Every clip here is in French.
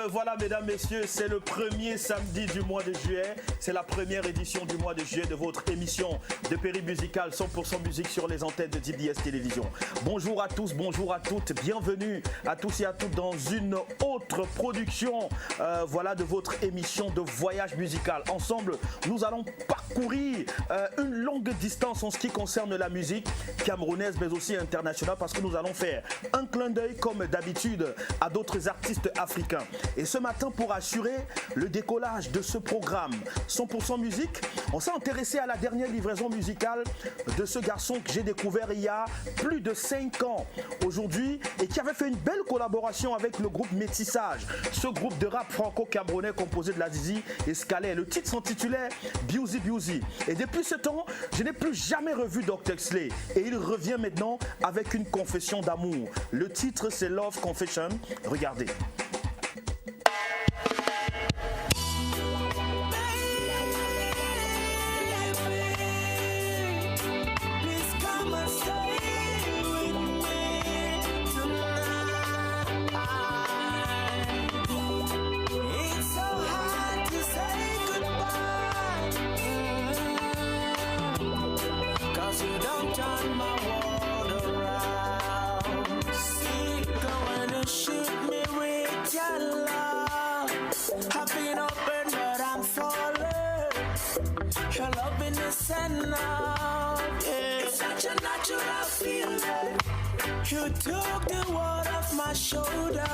ben voilà, mesdames, messieurs, c'est le premier samedi du mois de juillet. C'est la première édition du mois de juillet de votre émission de Péri Musical 100% musique sur les antennes de DBS Télévision. Bonjour à tous, bonjour à toutes, bienvenue à tous et à toutes dans une autre production voilà, de votre émission de voyage musical. Ensemble, nous allons parcourir une longue distance en ce qui concerne la musique camerounaise mais aussi internationale parce que nous allons faire un clin d'œil comme d'habitude à d'autres artistes africains. Et ce matin, pour assurer le décollage de ce programme 100% musique, on s'est intéressé à la dernière livraison musicale de ce garçon que j'ai découvert il y a plus de 5 ans aujourd'hui et qui avait fait une belle collaboration avec le groupe Métissage, ce groupe de rap franco-camerounais composé de la Zizi et Scalais. Le titre s'intitulait Biuzi Biuzi. Et depuis ce temps, je n'ai plus jamais revu Dr. Slay et il revient maintenant avec une confession d'amour. Le titre c'est Love Confession. Regardez. It's such a natural feeling. You took the weight off my shoulder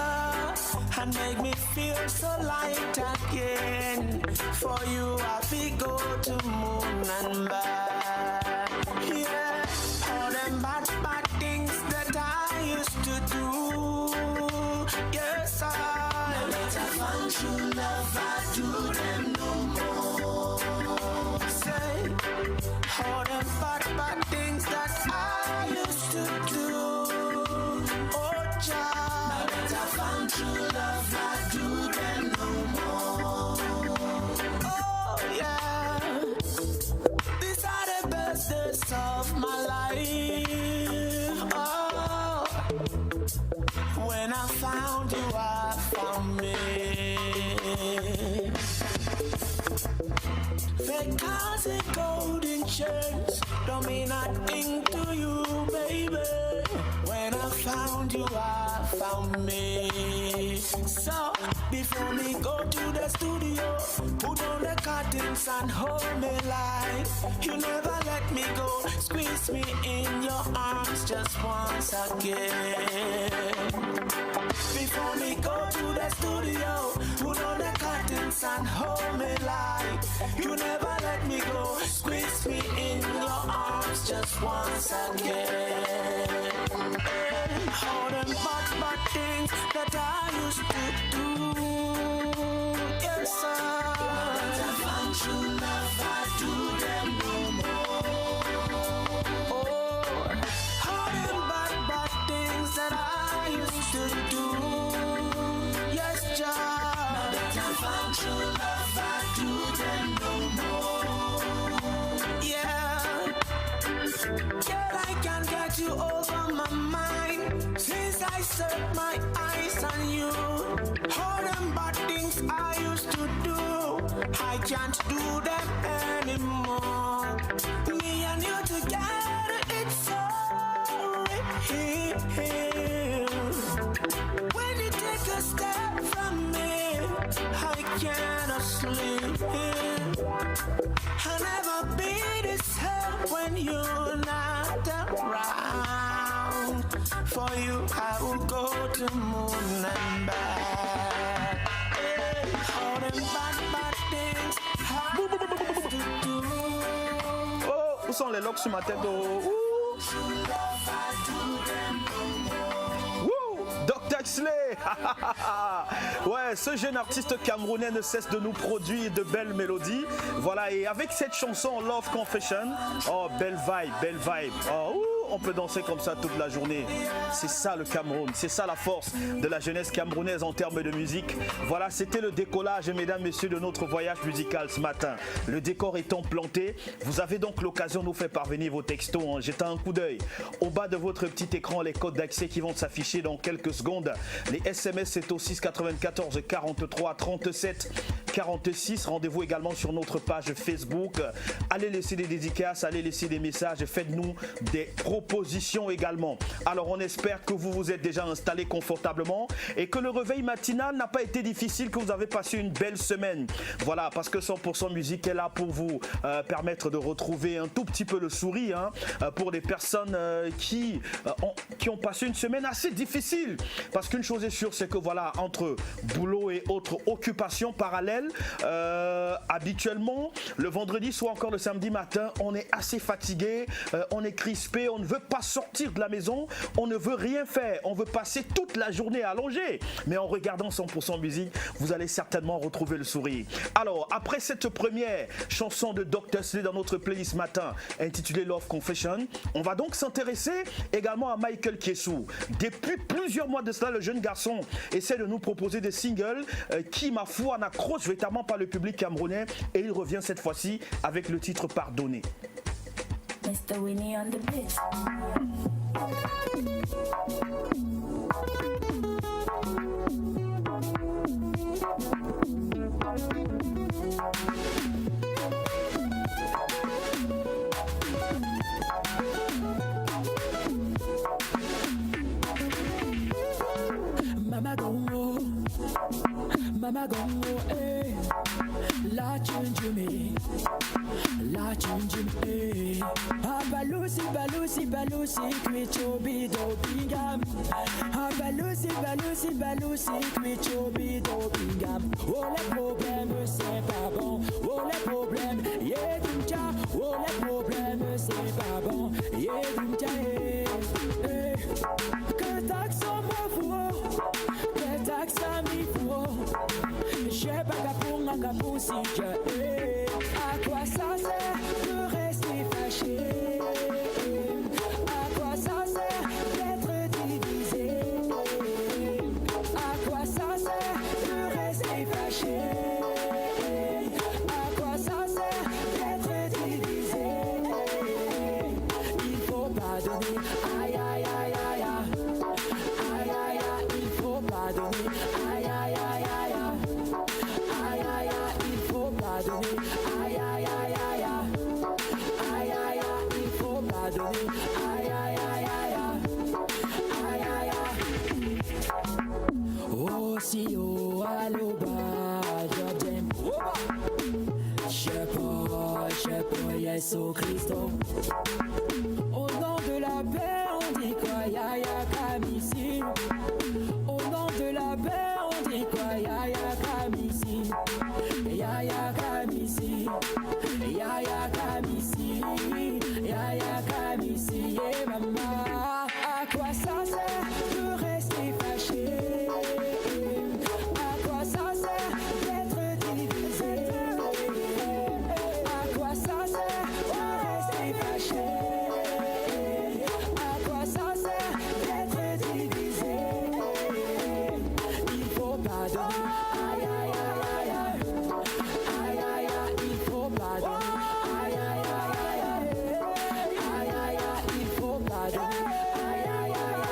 and make me feel so light again. For you, I feel go to moon and back. Yeah, all them bad things that I used to do. Yes, now that I found true love, I do them no more. All them bad things that I used to do. Oh, child. Now that I found true love, I do them no more. Oh, yeah. These are the best days of my life. Oh, when I found you, I found me. Because a golden chance don't mean nothing to you, baby. When I found you, I found me. So, before me go to the studio, put on the curtains and hold me like you never let me go. Squeeze me in your arms just once again. Before me go to the studio, put on the curtains and hold me like you never let me go. Squeeze me in your arms just once again. All them bad things that I used to do. Yes, sir. Now that I found true love, I do them no more. Oh, all them bad things that I used to do. Yes, child. Now that I found true love, I do them no more. Yeah. Girl, I can't get you over my mind since I set my eyes on you. All them bad things I used to do, I can't do them anymore. Me and you together, it's so real. When you take a step from me, I cannot sleep. I'll never be this hurt when you're not around. For you, I will go to moon and back. Hey, all them bad things I used to do. Oh, où sont les locks sur ma tête? Oh. Dr. Slay. Ouais, ce jeune artiste camerounais ne cesse de nous produire de belles mélodies. Voilà, et avec cette chanson Love Confession, oh, belle vibe, belle vibe. Oh, on peut danser comme ça toute la journée. C'est ça le Cameroun, c'est ça la force de la jeunesse camerounaise en termes de musique. Voilà, c'était le décollage, mesdames, messieurs, de notre voyage musical ce matin. Le décor étant planté, vous avez donc l'occasion de nous faire parvenir vos textos en jetant un coup d'œil. Au bas de votre petit écran, les codes d'accès qui vont s'afficher dans quelques secondes. Les SMS, c'est au 6 94 43 37 46. Rendez-vous également sur notre page Facebook. Allez laisser des dédicaces, allez laisser des messages, faites-nous des propositions également. Alors on espère que vous vous êtes déjà installé confortablement et que le réveil matinal n'a pas été difficile, que vous avez passé une belle semaine. Voilà, parce que 100% musique est là pour vous permettre de retrouver un tout petit peu le sourire pour les personnes qui ont passé une semaine assez difficile. Parce qu'une chose est sûre, c'est que voilà, entre boulot et autres occupations parallèles, habituellement, le vendredi soit encore le samedi matin, on est assez fatigué, on est crispé, on ne veut pas sortir de la maison, on ne veut rien faire, on veut passer toute la journée allongé. Mais en regardant 100% musique, vous allez certainement retrouver le sourire. Alors, après cette première chanson de Dr. Slade dans notre playlist matin, intitulée Love Confession, on va donc s'intéresser également à Michael Kiesou. Depuis plusieurs mois de cela, le jeune garçon essaie de nous proposer des singles qui, ma foi, n'accrochent véritablement pas le public camerounais, et il revient cette fois-ci avec le titre Pardonner. Mr. Winnie on the beat. Mama gongo, eh, la chunjumi, eh. Balusi, balusi, balusi, kwichobi do bingam. Balusi, balusi, balusi, kwichobi do bingam. Oh les problèmes c'est pas bon, oh les problèmes, yeah dumcha. Oh les problèmes c'est pas bon, yeah dumcha. Que taxon m'avoue, que taxon m'avoue. J'ai pas qu'à pour n'anga pour si j'ai. À quoi ça sert de rester fâché? À quoi ça sert d'être divisé? À quoi ça sert de rester fâché? À quoi ça sert d'être divisé? Il faut pardonner, aïe aïe aïe aïe aïe. Aïe aïe aïe, il faut pardonner, aïe aïe aïe aïe aïe. Aïe aïe aïe, il faut pardonner, aïe aïe aïe aïe aïe. Aïe aïe aïe, il faut pardonner, aïe aïe aïe aïe aïe. Aïe aïe aïe. Oh si oh allo ba jodem. Je peux, Yesu Christo. Au nom de la paix, on dit quoi, ya ya kamisi. Au nom de la paix, on dit quoi, ya ya kamisi. Ya ya kamisi. Ya ya kamisi. Ya ya kamisi. Yeah, maman. À quoi ça sert de rester fâché? À quoi ça sert d'être divisé? À quoi ça sert de rester fâché? À quoi ça sert d'être divisé? Il faut pardonner, aïe aïe aïe aïe. Aïe aïe aïe, il faut pardonner, aïe aïe aïe aïe. Aïe aïe aïe, il faut pardonner, aïe aïe aïe.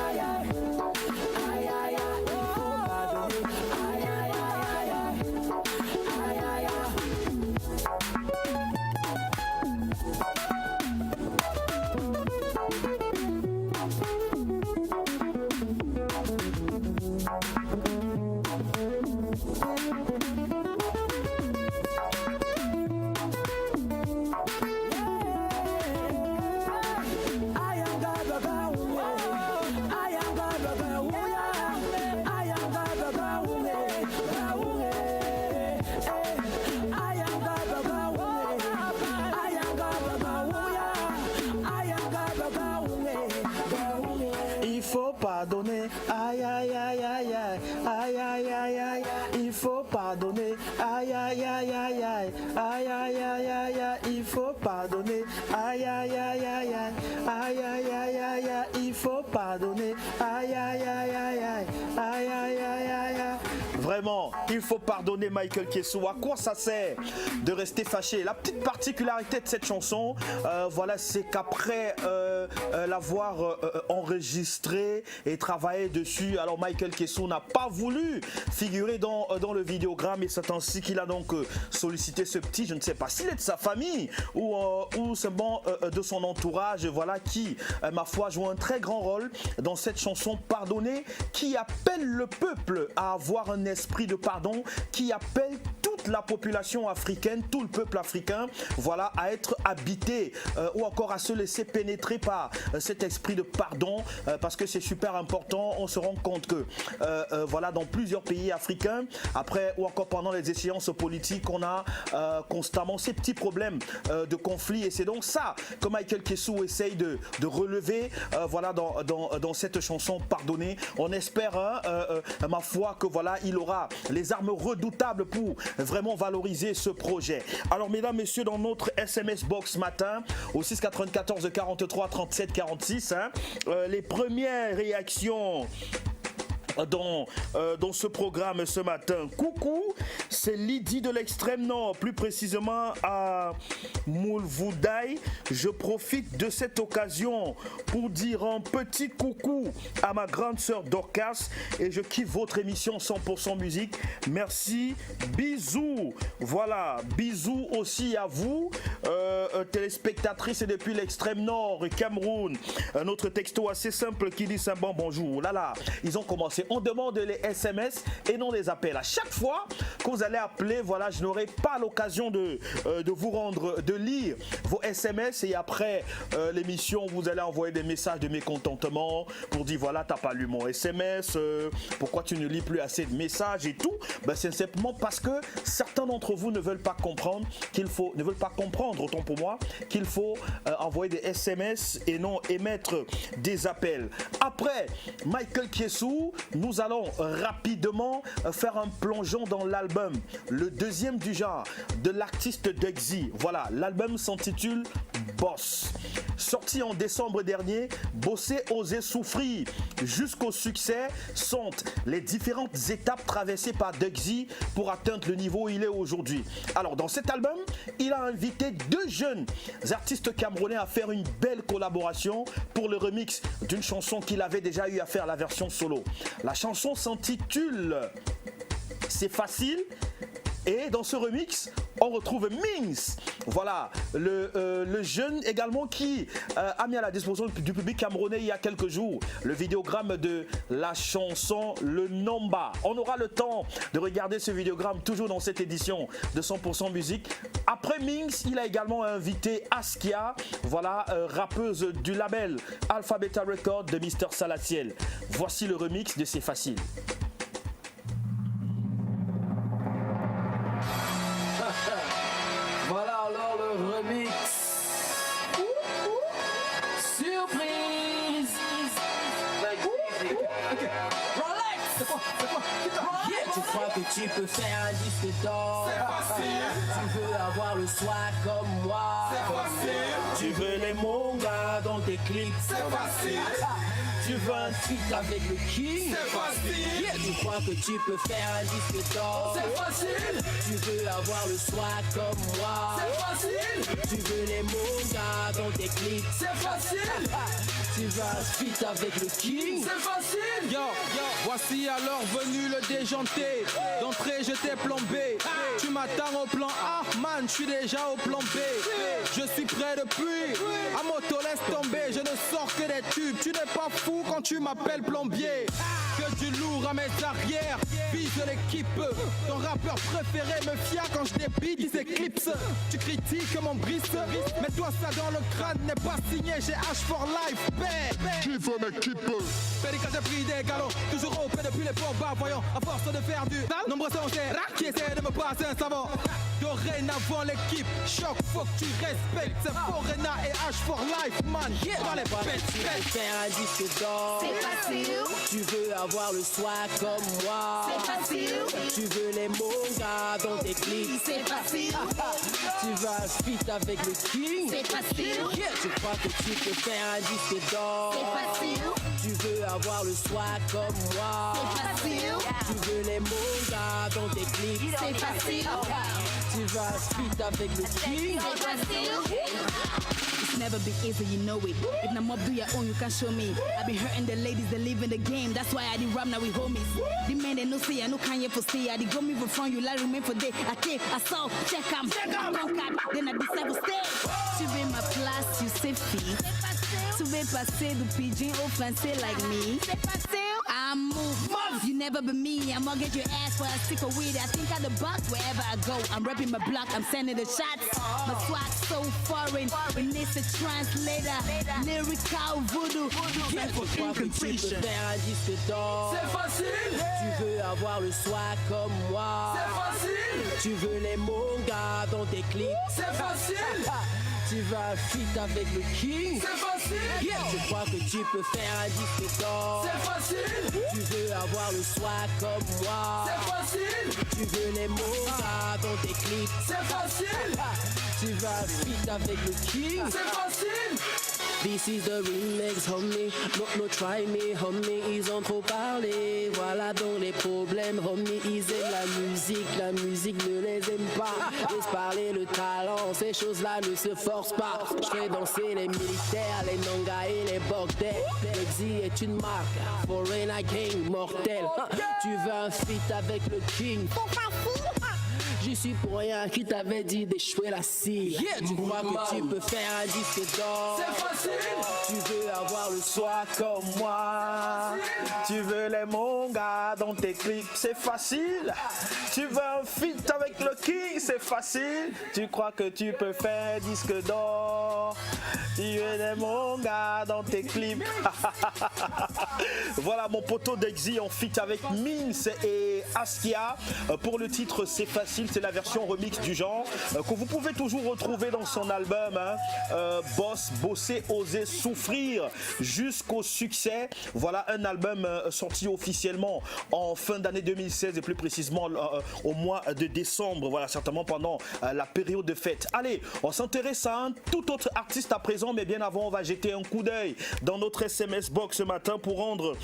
pardonner. Aïe, aïe, aïe, aïe, aïe, aïe, aïe, aïe, aïe, il faut pardonner. Aïe, aïe, aïe, aïe, aïe, aïe, aïe, aïe, aïe, aïe, il faut pardonner. Aïe, aïe, aïe, aïe, aïe, aïe, aïe, aïe, aïe, aïe, il faut pardonner. Aïe, aïe, aïe, aïe, aïe, aïe, aïe, aïe, aïe, aïe. Vraiment, il faut pardonner Michael Kessou. À quoi ça sert de rester fâché? La petite particularité de cette chanson, voilà, c'est qu'après l'avoir enregistré et travaillé dessus, alors Michael Kessou n'a pas voulu figurer dans le vidéogramme et c'est ainsi qu'il a donc sollicité ce petit, je ne sais pas s'il est de sa famille ou seulement de son entourage, voilà, qui, ma foi, joue un très grand rôle dans cette chanson Pardonner, qui appelle le peuple à avoir un esprit de pardon, qui appelle toute la population africaine, tout le peuple africain, voilà, à être habité ou encore à se laisser pénétrer par cet esprit de pardon, parce que c'est super important. On se rend compte que voilà, dans plusieurs pays africains, après ou encore pendant les échéances politiques, on a constamment ces petits problèmes de conflit et c'est donc ça que Michael Kessou essaye de relever voilà, dans cette chanson Pardonner. On espère, ma foi, que voilà, il aura les armes redoutables pour vraiment valoriser ce projet. Alors mesdames, messieurs, dans notre SMS box matin au 694 43 37 46, les premières réactions dans ce programme ce matin. Coucou, c'est Lydie de l'extrême nord, plus précisément à Moulvoudaï. Je profite de cette occasion pour dire un petit coucou à ma grande sœur Dorcas et je kiffe votre émission 100% musique. Merci, bisous. Voilà, bisous aussi à vous, téléspectatrices et depuis l'extrême nord, Cameroun. Un autre texto assez simple qui dit c'est bon bonjour. Là là, ils ont commencé. On demande les SMS et non les appels. À chaque fois que vous allez appeler, voilà, je n'aurai pas l'occasion de vous rendre, de lire vos SMS et après l'émission, vous allez envoyer des messages de mécontentement pour dire voilà, t'as pas lu mon SMS, pourquoi tu ne lis plus assez de messages et tout. Ben, c'est simplement parce que certains d'entre vous ne veulent pas comprendre autant pour moi, qu'il faut envoyer des SMS et non émettre des appels. Après Michael Kessou, nous allons rapidement faire un plongeon dans l'album, le deuxième du genre de l'artiste Dugzy. Voilà, l'album s'intitule Boss. Sorti en décembre dernier, Bosser, oser, souffrir jusqu'au succès sont les différentes étapes traversées par Dugzy pour atteindre le niveau où il est aujourd'hui. Alors dans cet album, il a invité deux jeunes artistes camerounais à faire une belle collaboration pour le remix d'une chanson qu'il avait déjà eu à faire la version solo. La chanson s'intitule C'est facile. Et dans ce remix, on retrouve Mings, voilà, le jeune également qui a mis à la disposition du public camerounais il y a quelques jours le vidéogramme de la chanson Le Nomba. On aura le temps de regarder ce vidéogramme toujours dans cette édition de 100% musique. Après Mings, il a également invité Askia, voilà, rappeuse du label Alpha Beta Record de Mr Salatiel. Voici le remix de C'est facile. Voilà alors le remix. Surprise. Tu crois que tu peux faire un disque d'or? C'est facile. Tu veux avoir le swag comme moi? C'est facile. Tu veux les mangas dans tes clips? C'est facile. Tu veux un feat avec le king? C'est facile. Tu crois que tu peux faire un disque d'or? C'est facile. Tu veux avoir le swag comme moi? C'est facile. Tu veux les mangas dans tes clips? C'est facile. Tu veux un feat avec le king? C'est facile. Yo, voici alors venu le déjanté. D'entrée je t'ai plombé. Tu m'attends au plan A, man, je suis déjà au plan B. Je suis prêt depuis. À moto laisse tomber, je ne sors que des tubes. Tu n'es pas fou quand tu m'appelles plombier. Que du lourd à mes arrières, vise l'équipe. Ton rappeur préféré me fia quand je débite, il s'éclipse. Tu critiques mon brise, mais toi ça dans le crâne n'est pas signé, j'ai H for life. Qui veut m'équipe? Pédical, j'ai pris des galops, toujours au paix depuis les bas voyons, à force de faire du nombreux sont qui essaient de me passer un savant. Dorénavant l'équipe, choc, faut que tu respectes. C'est Forena et H for life, man. Dans les Tu veux faire un disque d'or? C'est facile. Tu veux avoir le swag comme moi. C'est facile. Tu veux les mangas dans tes clips. C'est facile. Tu vas un feat avec le king. C'est facile. Yeah, tu crois que tu peux faire un disque d'or. C'est facile. Tu veux avoir le swag comme moi. C'est facile. Tu veux les mangas dans tes clips. C'est facile. Tu vas un feat avec le king. C'est facile. It's never been easy, you know it. If na mob do your own, you can show me. I be hurting the ladies that live in the game. That's why I did rap now with homies. The men they no say I no Kanye for stay. I did go me from you, like remain for day. I take, I saw, check am, conquered, then I decide to stay. Tu veux ma place, you say fille. Tu veux passer du pigeon au français like me. I move. You never be me. I'm gonna get your ass for a stick of weed. I think I'm the boss wherever I go. I'm repping my block. I'm sending the shots. My swag so foreign. We need a translator. Lyrical voodoo. Pourquoi que tu peux faire un disque d'or? C'est facile. Tu veux avoir le swag comme moi. C'est facile. Tu veux les mangas dans tes clips. C'est facile. Tu vas un feat avec le king. C'est facile. Yeah, tu crois que tu peux faire un disque d'or. C'est facile. Tu veux avoir le swag comme moi. C'est facile. Tu veux les mangas dans tes clips. C'est facile. Tu vas un feat avec le king. C'est facile. This is the remix, homie. No, try me, homie. Ils ont trop parlé. Voilà donc les problèmes, homie. Ils aiment la musique ne les aime pas. Laisse parler le talent, ces choses-là ne se forcent pas. Je fais danser les militaires, les nangas et les bordels. L'exil est une marque, Foreigner Gang mortel. Tu veux un feat avec le king. J'y suis pour rien qui t'avait dit d'échouer la cire. Tu crois que tu peux faire un disque d'or. C'est facile. Tu veux avoir le Sois comme moi. Tu veux les mangas dans tes clips, c'est facile. Tu veux un feat avec le king, c'est facile. Tu crois que tu peux faire disque d'or. Tu veux les mangas dans tes clips. Voilà mon poteau d'Exy en feat avec Minx et Askia pour le titre C'est facile. C'est la version remix du genre que vous pouvez toujours retrouver dans son album Boss, Bosser, Oser, Souffrir jusqu'au succès. Voilà un album sorti officiellement en fin d'année 2016 et plus précisément au mois de décembre. Voilà, certainement pendant la période de fête. Allez, on s'intéresse à un tout autre artiste à présent, mais bien avant, on va jeter un coup d'œil dans notre SMS box ce matin pour rendre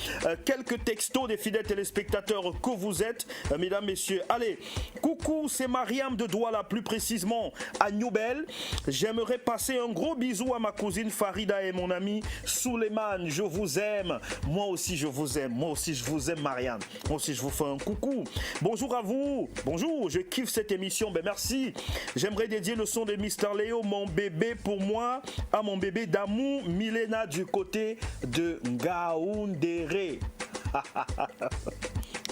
quelques textos des fidèles téléspectateurs que vous êtes, mesdames, messieurs. Allez, coucou, c'est Mariam de Douala, plus précisément à Newbel. J'aimerais passer un gros bisou à ma cousine Farida et mon ami Souleymane. Je vous aime. Moi aussi, je vous aime. Moi aussi, je vous aime, Mariam. Moi aussi, je vous fais un coucou. Bonjour à vous. Bonjour, je kiffe cette émission. Ben merci. J'aimerais dédier le son de Mr. Léo, mon bébé pour moi, à mon bébé d'amour, Milena du côté de Ngaoundéré.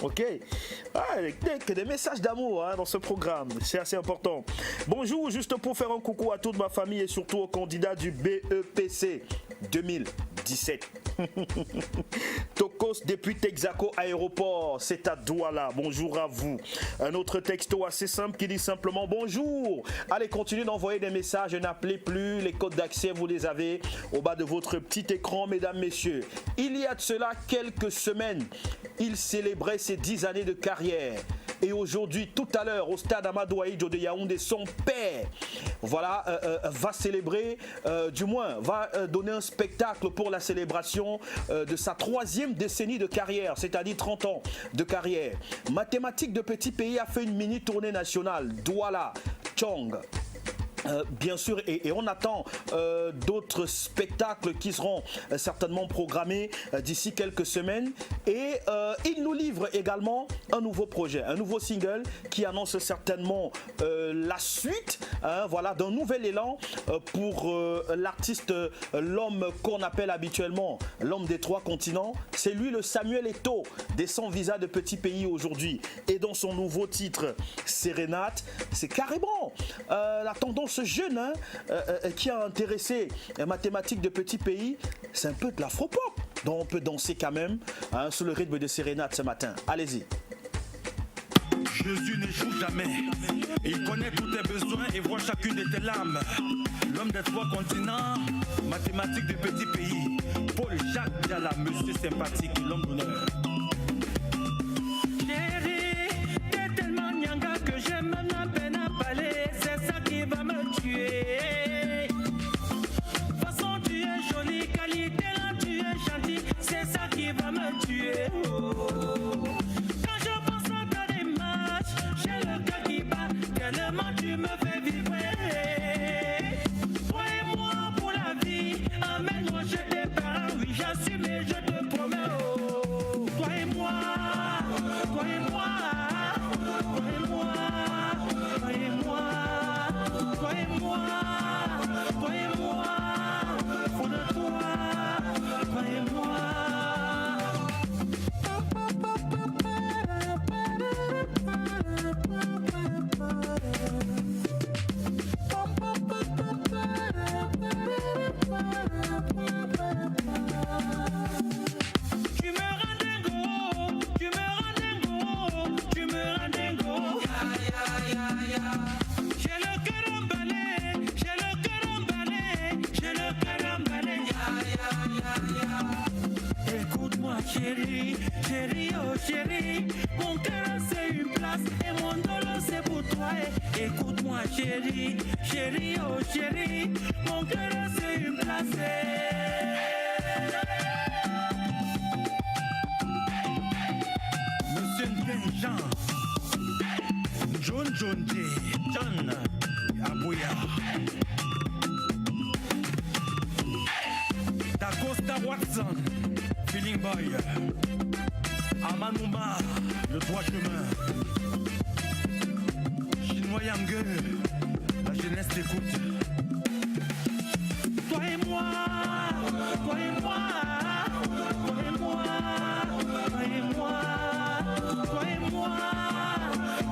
Ok, que des messages d'amour dans ce programme, c'est assez important. Bonjour, juste pour faire un coucou à toute ma famille et surtout aux candidats du BEPC 2017. Tokos depuis Texaco Aéroport, c'est à Douala. Bonjour à vous. Un autre texto assez simple qui dit simplement bonjour. Allez, continuez d'envoyer des messages, n'appelez plus, les codes d'accès vous les avez au bas de votre petit écran, mesdames, messieurs. Il y a de cela quelques semaines, il célébrait ses 10 années de carrière. Et aujourd'hui, tout à l'heure, au stade Amadou Ahidjo de Yaoundé, son père, voilà, va célébrer, du moins, va donner un spectacle pour la célébration de sa 3e décennie de carrière, c'est-à-dire 30 ans de carrière. Mathématiques de Petit Pays a fait une mini tournée nationale, Douala, Tchong. Bien sûr, et on attend d'autres spectacles qui seront certainement programmés d'ici quelques semaines. Et il nous livre également un nouveau projet, un nouveau single qui annonce certainement la suite voilà, d'un nouvel élan pour l'artiste, l'homme qu'on appelle habituellement l'homme des 3 continents. C'est lui, le Samuel Eto'o des 100 visas de Petit Pays aujourd'hui. Et dans son nouveau titre, Sérénate, c'est carrément la tendance jeune qui a intéressé Mathématiques de Petit Pays, c'est un peu de l'afropop dont on peut danser quand même sous le rythme de Sérénate ce matin. Allez-y. Jésus n'échoue jamais. Il connaît tous tes besoins et voit chacune de tes larmes. L'homme des 3 continents, Mathématiques de petit pays. Paul Jacques Diala, monsieur sympathique, l'homme d'honneur. Chérie, t'es tellement nyanga que j'ai même la peine à parler. C'est ça qui va me tuer. Façon, tu es jolie, qualité, là, tu es gentil. C'est ça qui va me tuer. Oh. Quand je pense à ta démarche, j'ai le cœur qui bat. Tellement tu me fais vibrer. Toi et moi pour la vie. Amène-moi chez tes parents. Oui, j'assume et je te promets. Oh. Toi et moi. Toi et moi, toi et moi, toi et moi, toi et moi, toi et moi, faux de toi, toi et moi. Tu me rends dingo, tu me rends dingo, tu me rends dingo. J'ai le cœur emballé, j'ai le cœur emballé, j'ai le cœur emballé. Écoute-moi chérie, chérie, oh chérie, mon cœur c'est une place et mon dollar c'est pour toi. Écoute-moi chérie, chérie, oh chérie, mon cœur c'est une place. Monsieur Jean, John J, John Abouya, D'Acosta Watson, Feeling Boy, Amanuma, le droit chemin, Chinois Yang, la jeunesse t'écoute. Toi et moi, toi et moi, toi et moi, toi et moi, toi et moi,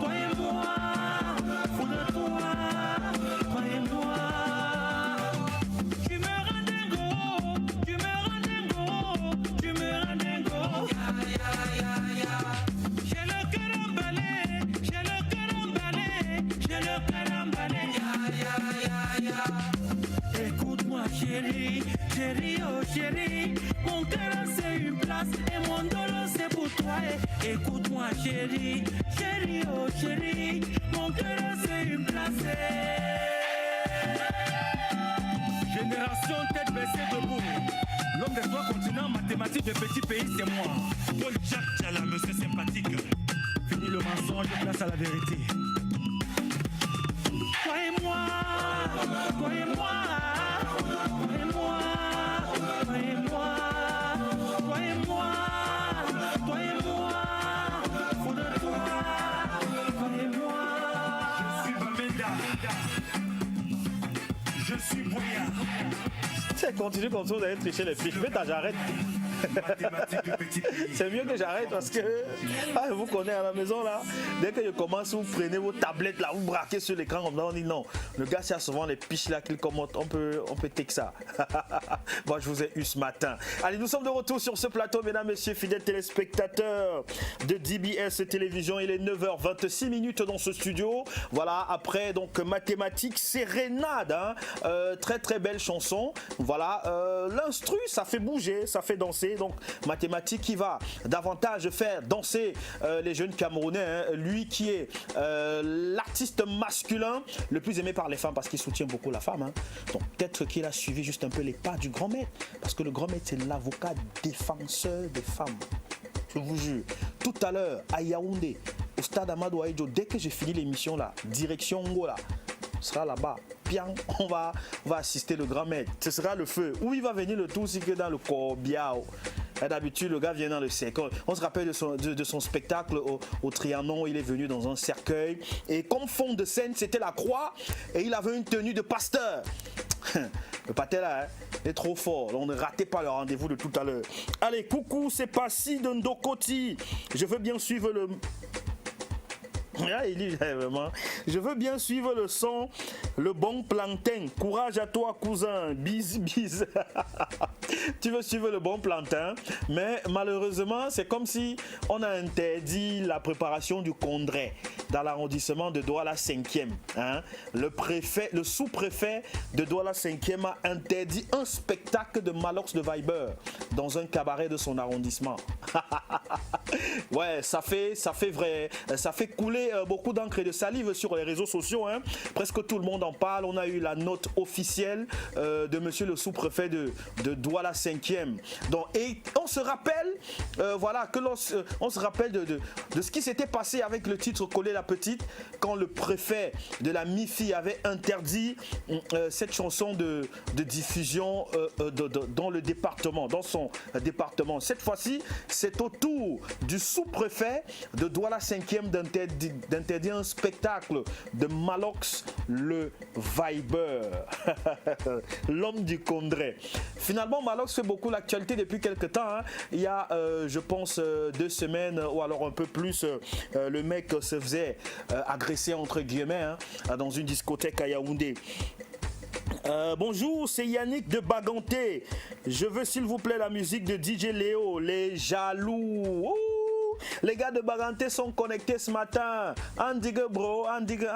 toi et moi, fou de toi, toi et moi. Tu me rends dingo, tu me rends dingo, tu me rends dingo. J'ai le cœur emballé, j'ai le cœur emballé, j'ai le cœur emballé. Écoute-moi chérie, chérie, oh chérie, mon cœur c'est une place et mon dollar c'est pour toi. Écoute-moi chérie, chérie, oh chérie, mon cœur c'est une place. Génération tête baissée debout. L'homme des trois continents, mathématiques de petit pays, c'est moi. Paul Jacques Diala, monsieur sympathique. Fini le mensonge, place à la vérité. Toi et moi, toi et moi, toi et moi, toi et moi, toi et moi, toi et moi, fou de toi, toi et moi. Je suis Bamenda. Je suis Boya. Ça continue comme ça, vous allez tricher les fiches. Mais j'arrête. Mathématiques de petit pays. C'est mieux que j'arrête parce que je vous connais à la maison là. Dès que je commence, vous prenez vos tablettes là, vous braquez sur l'écran comme ça, on dit non. Le gars, c'est souvent les piches là qu'il commente. On peut take ça. Moi, je vous ai eu ce matin. Allez, nous sommes de retour sur ce plateau, mesdames, messieurs, fidèles téléspectateurs de DBS Télévision. Il est 9h26 dans ce studio. Voilà, après donc mathématiques, sérénade. Hein. Très très belle chanson. Voilà, l'instru, ça fait bouger, ça fait danser. Donc mathématiques qui va davantage faire danser les jeunes Camerounais. Hein. Lui qui est l'artiste masculin le plus aimé par les femmes parce qu'il soutient beaucoup la femme. Hein. Donc peut-être qu'il a suivi juste un peu les pas du grand maître. Parce que le grand maître, c'est l'avocat défenseur des femmes. Je vous jure. Tout à l'heure, à Yaoundé, au stade Amadou Ahidjo, dès que j'ai fini l'émission là, direction Angola, sera là-bas. Bien, on va assister le grand maître. Ce sera le feu. Où il va venir le tout, c'est que dans le Corbiao. D'habitude, le gars vient dans le cercueil. On se rappelle de son spectacle au Trianon. Il est venu dans un cercueil. Et comme fond de scène, c'était la croix. Et il avait une tenue de pasteur. Le pâté là, hein, est trop fort. On ne ratez pas le rendez-vous de tout à l'heure. Allez, coucou, c'est Passy de Ndokoti. Je veux bien suivre le... Il dit vraiment, je veux bien suivre le son, le bon plantain. Courage à toi, cousin. Bise, bise. Tu veux suivre le bon plantain, mais malheureusement, c'est comme si on a interdit la préparation du condré. dans l'arrondissement de Douala 5e. Hein. Le sous-préfet de Douala 5e a interdit un spectacle de Malox de Viber dans un cabaret de son arrondissement. Ouais, ça fait couler beaucoup d'encre et de salive sur les réseaux sociaux. Hein. Presque tout le monde en parle. On a eu la note officielle de monsieur le sous-préfet de Douala 5e. Donc, et on se rappelle, on se rappelle de ce qui s'était passé avec le titre Coller la petite, quand le préfet de la MIFI avait interdit cette chanson de diffusion dans le département, dans son département. Cette fois-ci, c'est au tour du sous-préfet de Douala 5e d'interdire un spectacle de Malox le Viber, l'homme du Condré. Finalement, Malox fait beaucoup l'actualité depuis quelques temps. Hein. Il y a, je pense, 2 semaines ou alors un peu plus, le mec se faisait agresser entre guillemets dans une discothèque à Yaoundé. Bonjour, c'est Yannick de Baganté. Je veux s'il vous plaît la musique de DJ Léo, Les Jaloux. Ouh, les gars de Baganté sont connectés ce matin. Andigue bro, andigue.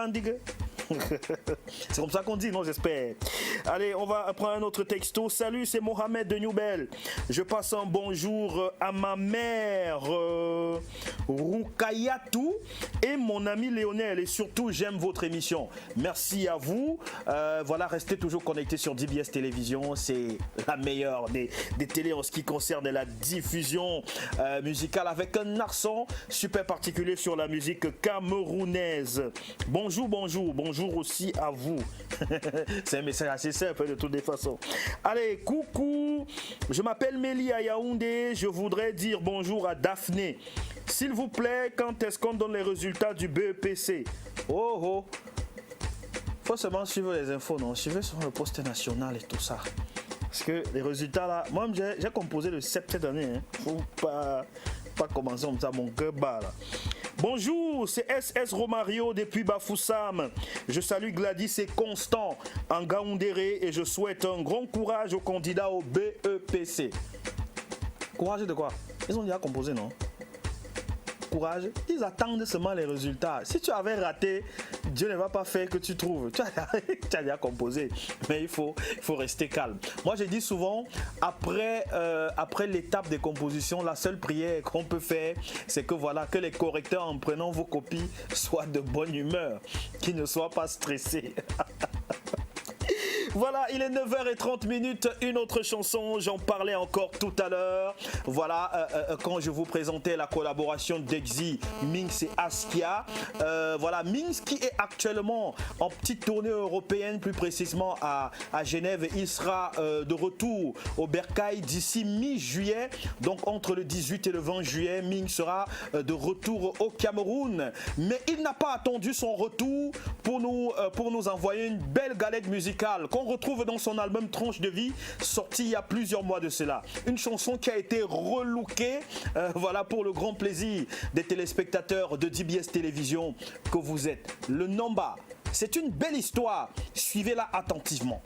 C'est comme ça qu'on dit, non, j'espère. Allez, on va prendre un autre texto. Salut, c'est Mohamed de Newbel. Je passe un bonjour à ma mère Rukayatou et mon ami Léonel. Et surtout, j'aime votre émission. Merci à vous. Voilà, restez toujours connectés sur DBS Télévision. C'est la meilleure des télés en ce qui concerne la diffusion musicale, avec un accent super particulier sur la musique camerounaise. Bonjour aussi à vous. C'est un message assez simple de toutes les façons. Allez, coucou, je m'appelle Mélie à Yaoundé. Je voudrais dire bonjour à Daphné. S'il vous plaît, quand est-ce qu'on donne les résultats du BEPC? Oh, faut seulement suivre les infos, non? Suivez sur le poste national et tout ça. Parce que les résultats là, moi j'ai composé le 7 cette année. Hein. Faut pas commencer comme ça, mon cœur bat là. Bonjour, c'est SS Romario depuis Bafoussam. Je salue Gladys et Constant en Gaoundéré et je souhaite un grand courage aux candidats au BEPC. Courage de quoi? Ils ont déjà composé, non? Courage, ils attendent seulement les résultats. Si tu avais raté, Dieu ne va pas faire que tu trouves. Tu as déjà composé, mais il faut rester calme. Moi, je dis souvent, après l'étape de composition, la seule prière qu'on peut faire, c'est que les correcteurs, en prenant vos copies, soient de bonne humeur, qu'ils ne soient pas stressés. Voilà, il est 9h30, une autre chanson, j'en parlais encore tout à l'heure. Voilà, quand je vous présentais la collaboration d'Exy, Minx et Askia. Voilà, Minx qui est actuellement en petite tournée européenne, plus précisément à Genève. Il sera de retour au Bercail d'ici mi-juillet. Donc entre le 18 et le 20 juillet, Minx sera de retour au Cameroun. Mais il n'a pas attendu son retour pour nous envoyer une belle galette musicale qu'on retrouve dans son album Tranche de vie, sorti il y a plusieurs mois de cela. Une chanson qui a été relookée, voilà, pour le grand plaisir des téléspectateurs de DBS Télévision que vous êtes. Le Nomba, c'est une belle histoire, suivez-la attentivement.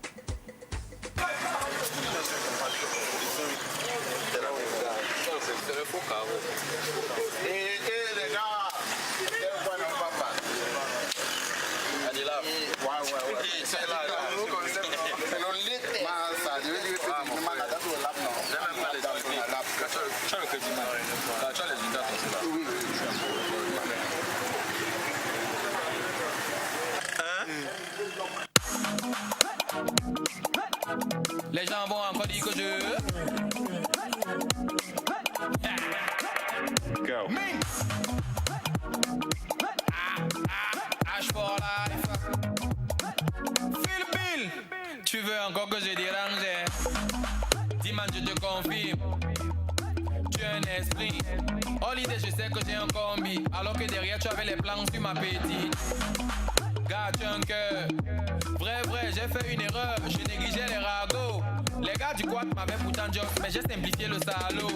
Les gens vont encore dire que je... Go. H for life. Phil Bill. Tu veux encore que je dérange? Dis-moi, je te confirme. Tu es un esprit. Holiday, je sais que j'ai un combi. Alors que derrière, tu avais les plans sur ma petite. Gars, tu as un cœur. Vrai, j'ai fait une erreur. Je négligeais les ragots. Les gars du quad m'avaient pourtant job, mais j'ai simplifié le salaud.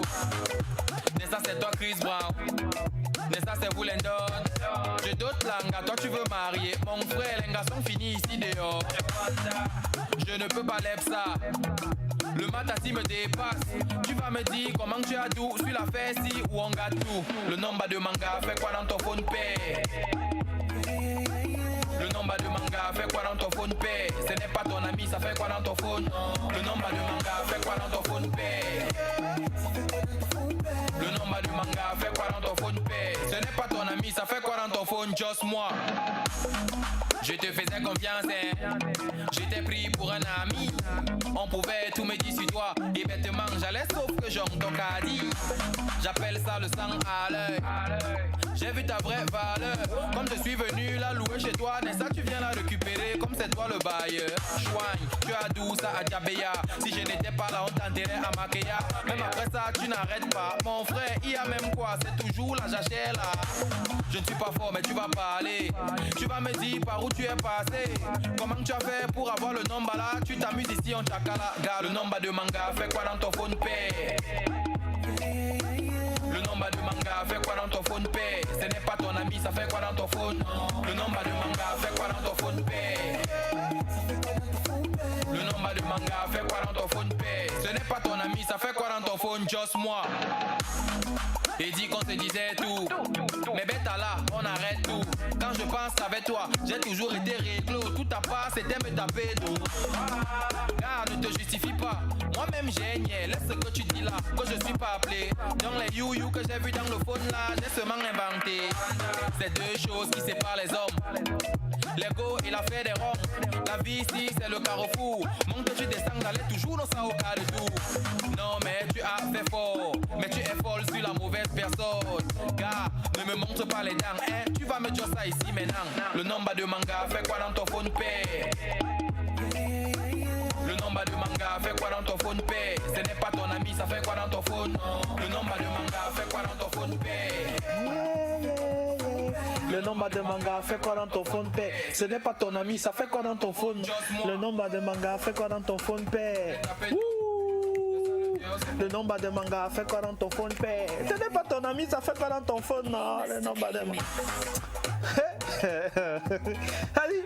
N'est-ce c'est toi Chris Brown? N'est-ce c'est vous Lendon? J'ai d'autres langues, à toi tu veux marier. Mon frère, les gars sont finis ici dehors. Je ne peux pas lève ça. Le matati me dépasse. Tu vas me dire comment tu as tout sur la fesse ou on gâte tout. Le nombre de manga fait quoi dans ton phone pay? Le nombre de manga fait quoi dans ton phone pay? Ce n'est pas ton ami, ça fait quoi dans ton phone? Le nombre de manga fait quoi dans ton phone pay? Le nombre de manga fait quoi dans ton phone pay? Ce n'est pas ton ami, ça fait quoi dans ton phone? Just moi. Je te faisais confiance, hein. J'étais pris pour un ami. On pouvait tout me dire sur toi. Et bêtement j'allais sauf que j'entends qu'a dit. J'appelle ça le sang à l'œil. J'ai vu ta vraie valeur. Comme je suis venu la louer chez toi, n'est-ce pas tu viens la récupérer comme c'est toi le bailleur. Chouagne, tu as d'où ça à Diabeya. Si je n'étais pas là on t'enterrait à Makeya. Même après ça tu n'arrêtes pas. Mon frère il y a même quoi, c'est toujours la jachère là. Je ne suis pas fort mais tu vas parler. Tu vas me dire par où tu es passé. Comment tu as fait pour avoir le nombre là? Tu t'amuses ici en chakala. Gars, le nombre de manga fait quoi dans ton phone pay? Le nombre de manga fait quoi dans ton phone pay? Ce n'est pas ton ami, ça fait quoi dans ton phone? Le nombre de manga fait quoi dans ton phone pay? Le nombre de manga fait quoi dans ton phone pay? Ce n'est pas ton ami, ça fait quoi dans ton phone? Just moi. Et dit qu'on se disait tout. Mais bête là, on arrête tout. Quand je pense avec toi, j'ai toujours été réglo. Tout à part, c'était me taper d'eau. Gars, ne te justifie pas. Moi-même j'ai niais, laisse ce que tu dis là, que je suis pas appelé. Dans les you que j'ai vu dans le phone là, j'ai seulement inventé. C'est deux choses qui séparent les hommes. L'ego et la fait des ronds. La vie ici c'est le carrefour. Monte tu descends d'aller toujours dans ça au cas de tout. Non mais tu as fait fort. Mais tu es folle sur la mauvaise personne. Gars, ne me montre pas les dents, hein. Tu vas me dire ça ici maintenant. Le nombre de manga fait quoi dans ton phone pay? Le nombre de manga fait quoi dans ton phone pay? Ce n'est pas ton ami, ça fait quoi dans ton phone? Le nombre de manga fait quoi dans ton phone pay? Le nombre de manga fait quoi dans ton phone pay? Ce n'est pas ton ami, ça fait quoi dans ton phone? Le nombre de manga fait quoi dans ton phone pay? Le nombre de manga fait quoi dans ton phone pay? Ce n'est pas ton ami, ça fait quoi dans ton phone? Non, le nombre de manga. Allez,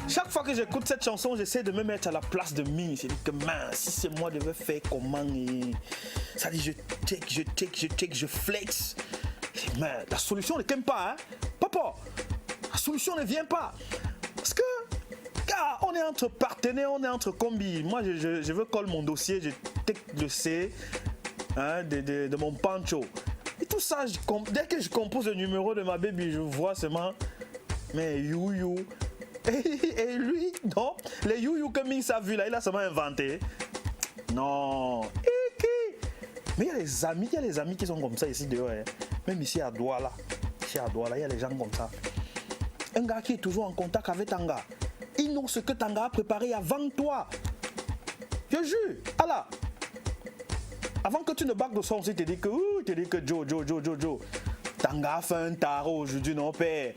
chaque fois que j'écoute cette chanson, j'essaie de me mettre à la place de Mi. C'est dit que mince, si c'est moi, je devais faire comment? Ça dit je flex. Mais la solution ne vient pas, hein? Papa, la solution ne vient pas. Parce que, gars, on est entre partenaires, on est entre combis. Moi, je veux coller mon dossier, je take le C hein, de mon pancho. Et tout ça, dès que je compose le numéro de ma baby, je vois seulement, mais you. Et lui, non, les you que Mings a vu là, il a seulement inventé. Non. Mais il y a les amis qui sont comme ça ici dehors. Hein. Même ici à Douala, il y a les gens comme ça. Un gars qui est toujours en contact avec Tanga. Ils know ce que Tanga a préparé avant toi. Je jure. Allah. Avant que tu ne bagues de son, tu te dis que Joe. Tanga a fait un tarot aujourd'hui, non père.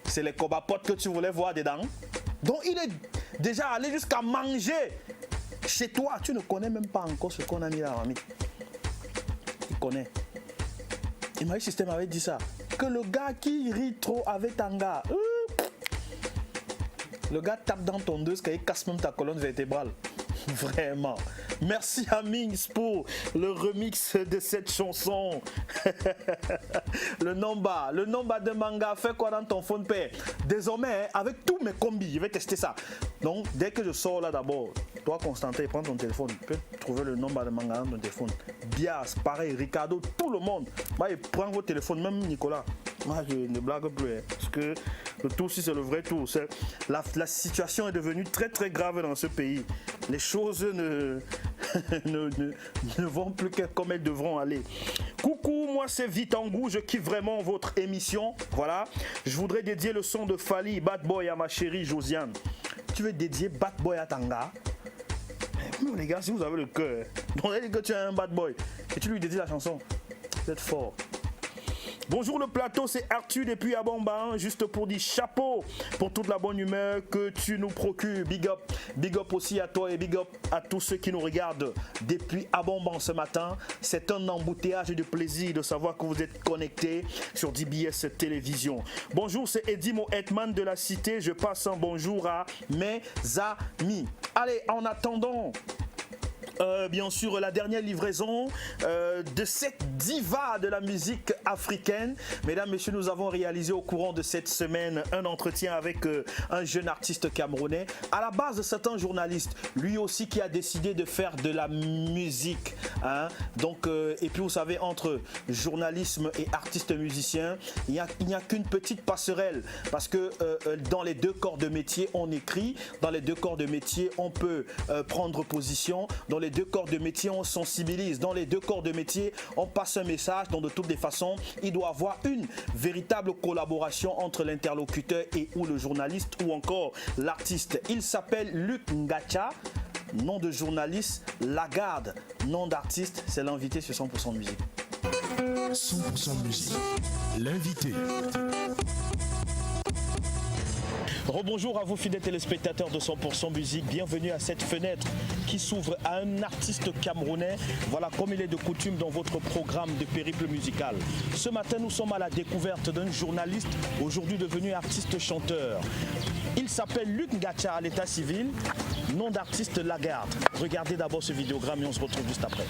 C'est les cobapotes que tu voulais voir dedans. Donc il est déjà allé jusqu'à manger chez toi. Tu ne connais même pas encore ce qu'on a mis là, mamie. Il connaît. Et Marie System avait dit ça. Que le gars qui rit trop avec Tanga, le gars tape dans ton dos, qu'il casse même ta colonne vertébrale. Vraiment. Merci à Mings pour le remix de cette chanson. Le nomba de manga fait quoi dans ton phone pay? Désormais, avec tous mes combis, je vais tester ça. Donc, dès que je sors là d'abord, toi Constantin, prends ton téléphone, tu peux trouver le nomba de manga dans ton téléphone. Bias, pareil, Ricardo, tout le monde. Moi, prends vos téléphones, même Nicolas. Moi, je ne blague plus, hein, parce que le tour, si c'est le vrai tour, la situation est devenue très très grave dans ce pays. Les choses ne vont plus comme elles devront aller. Coucou, moi c'est Vitangou, je kiffe vraiment votre émission. Voilà, je voudrais dédier le son de Fali, Bad Boy à ma chérie Josiane. Tu veux dédier Bad Boy à Tanga? Mais les gars, si vous avez le cœur, donc elle dit que tu es un bad boy et tu lui dédies la chanson, vous êtes fort. Bonjour le plateau, c'est Arthur depuis Abomba, hein, juste pour dire chapeau pour toute la bonne humeur que tu nous procures. Big up aussi à toi et big up à tous ceux qui nous regardent depuis Abomba ce matin. C'est un embouteillage de plaisir de savoir que vous êtes connectés sur DBS Télévision. Bonjour, c'est Edimo Hetman de la Cité. Je passe un bonjour à mes amis. Allez, en attendant bien sûr la dernière livraison de cette diva de la musique africaine. Mesdames, messieurs, nous avons réalisé au courant de cette semaine un entretien avec un jeune artiste camerounais. À la base, c'est un journaliste, lui aussi qui a décidé de faire de la musique. Hein. Donc, et puis vous savez, entre journalisme et artiste musicien, il n'y a qu'une petite passerelle parce que dans les deux corps de métier, on écrit, dans les deux corps de métier, on peut prendre position, dans les deux corps de métier, on sensibilise, dans les deux corps de métier, on passe un message. Donc de toutes les façons, il doit y avoir une véritable collaboration entre l'interlocuteur et ou le journaliste ou encore l'artiste. Il s'appelle Luc Ngacha, nom de journaliste, Lagarde, nom d'artiste, c'est l'invité sur 100% musique. 100% musique, l'invité. Rebonjour à vous fidèles téléspectateurs de 100% musique, bienvenue à cette fenêtre qui s'ouvre à un artiste camerounais, voilà comme il est de coutume dans votre programme de périple musical. Ce matin nous sommes à la découverte d'un journaliste, aujourd'hui devenu artiste chanteur. Il s'appelle Luc Ngacha à l'état civil, nom d'artiste Lagarde. Regardez d'abord ce vidéogramme et on se retrouve juste après.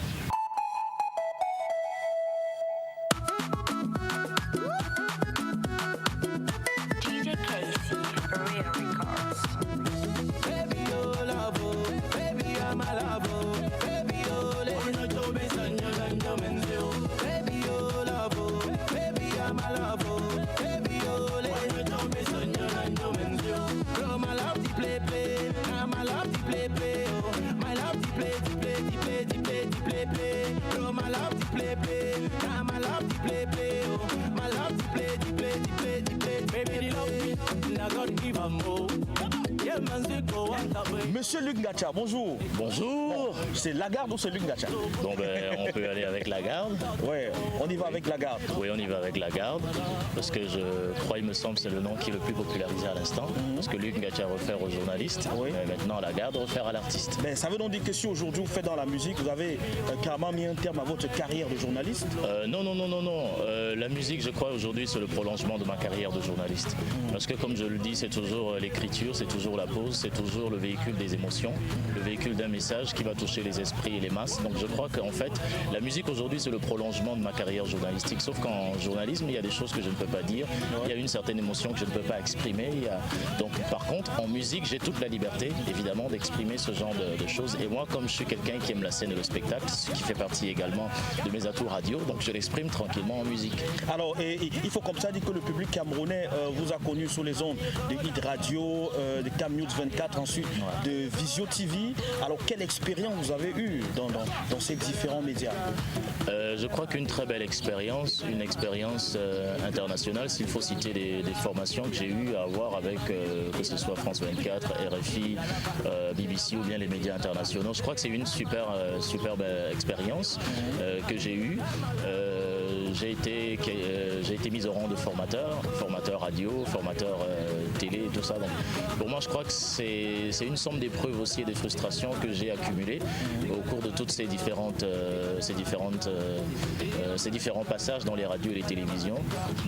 Monsieur Luc Ngacha, bonjour. Bonjour. Bon, c'est Lagarde ou c'est Luc Ngacha? Bon ben on peut aller avec Lagarde. Ouais, on y va avec Lagarde. Oui, on y va avec Lagarde parce que je crois, il me semble, c'est le nom qui est le plus popularisé à l'instant. Parce que Luc Ngacha réfère au journaliste, mais maintenant Lagarde réfère à l'artiste. Mais ça veut donc dire que si aujourd'hui vous faites dans la musique, vous avez carrément mis un terme à votre carrière de journaliste? Non. La musique, je crois, aujourd'hui, c'est le prolongement de ma carrière de journaliste. Parce que comme je le dis, c'est toujours l'écriture, c'est toujours la pause, c'est toujours le véhicule des émotions, le véhicule d'un message qui va toucher les esprits et les masses. Donc je crois qu'en fait, la musique aujourd'hui, c'est le prolongement de ma carrière journalistique. Sauf qu'en journalisme, il y a des choses que je ne peux pas dire, il y a une certaine émotion que je ne peux pas exprimer. Donc par contre, en musique, j'ai toute la liberté, évidemment, d'exprimer ce genre de choses. Et moi, comme je suis quelqu'un qui aime la scène et le spectacle, ce qui fait partie également de mes atouts radio, donc je l'exprime tranquillement en musique. Alors, il faut comme ça dire que le public camerounais vous a connu sur les ondes de Hit Radio, de Cam News 24, ensuite de Visio TV. Alors, quelle expérience vous avez eue dans ces différents médias? Je crois qu'une très belle expérience, une expérience internationale, s'il faut citer des formations que j'ai eu à avoir avec, que ce soit France 24, RFI, BBC ou bien les médias internationaux. Je crois que c'est une superbe expérience que j'ai eue. J'ai été mis au rang de formateur radio, formateur télé, tout ça. Donc, pour moi, je crois que c'est une somme d'épreuves aussi et des frustrations que j'ai accumulées au cours de toutes ces différents passages dans les radios et les télévisions.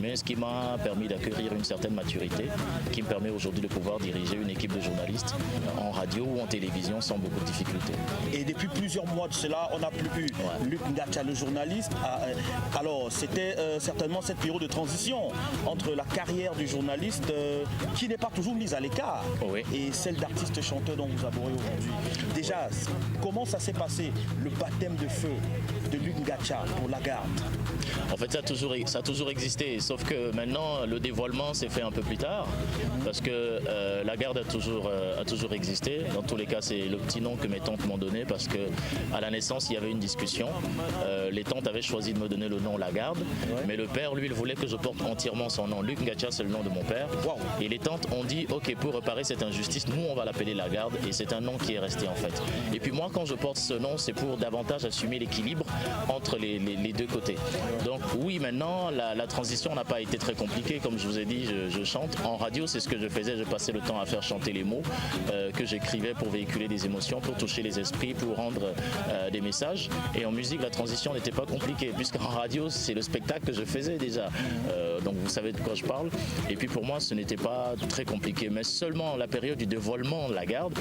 Mais ce qui m'a permis d'acquérir une certaine maturité, qui me permet aujourd'hui de pouvoir diriger une équipe de journalistes en radio ou en télévision sans beaucoup de difficultés. Et depuis plusieurs mois de cela, on n'a plus eu Luc Ngacha, le journaliste. Alors, c'était certainement cette période de transition entre la carrière du journaliste qui n'est pas toujours mise à l'écart et celle d'artiste chanteur dont vous abordez aujourd'hui. Déjà, comment ça s'est passé, le baptême de feu de Luc Ngacha pour Lagarde? En fait, ça a toujours existé, sauf que maintenant, le dévoilement s'est fait un peu plus tard, parce que Lagarde a toujours existé. Dans tous les cas, c'est le petit nom que mes tantes m'ont donné, parce qu'à la naissance, il y avait une discussion. Les tantes avaient choisi de me donner le nom Lagarde, mais le père, lui, il voulait que je porte entièrement son nom. Luc Ngacha, c'est le nom de mon père. Wow. Et les tantes ont dit, ok, pour réparer cette injustice, nous, on va l'appeler Lagarde, et c'est un nom qui est resté en fait. Et puis moi, quand je porte ce nom, c'est pour davantage assumer l'équilibre entre les deux côtés. Donc oui, maintenant, la transition n'a pas été très compliquée. Comme je vous ai dit, je chante. En radio, c'est ce que je faisais. Je passais le temps à faire chanter les mots que j'écrivais pour véhiculer des émotions, pour toucher les esprits, pour rendre des messages. Et en musique, la transition n'était pas compliquée, puisqu'en radio, c'est le spectacle que je faisais déjà. Donc vous savez de quoi je parle. Et puis pour moi, ce n'était pas très compliqué. Mais seulement la période du dévoilement de la garde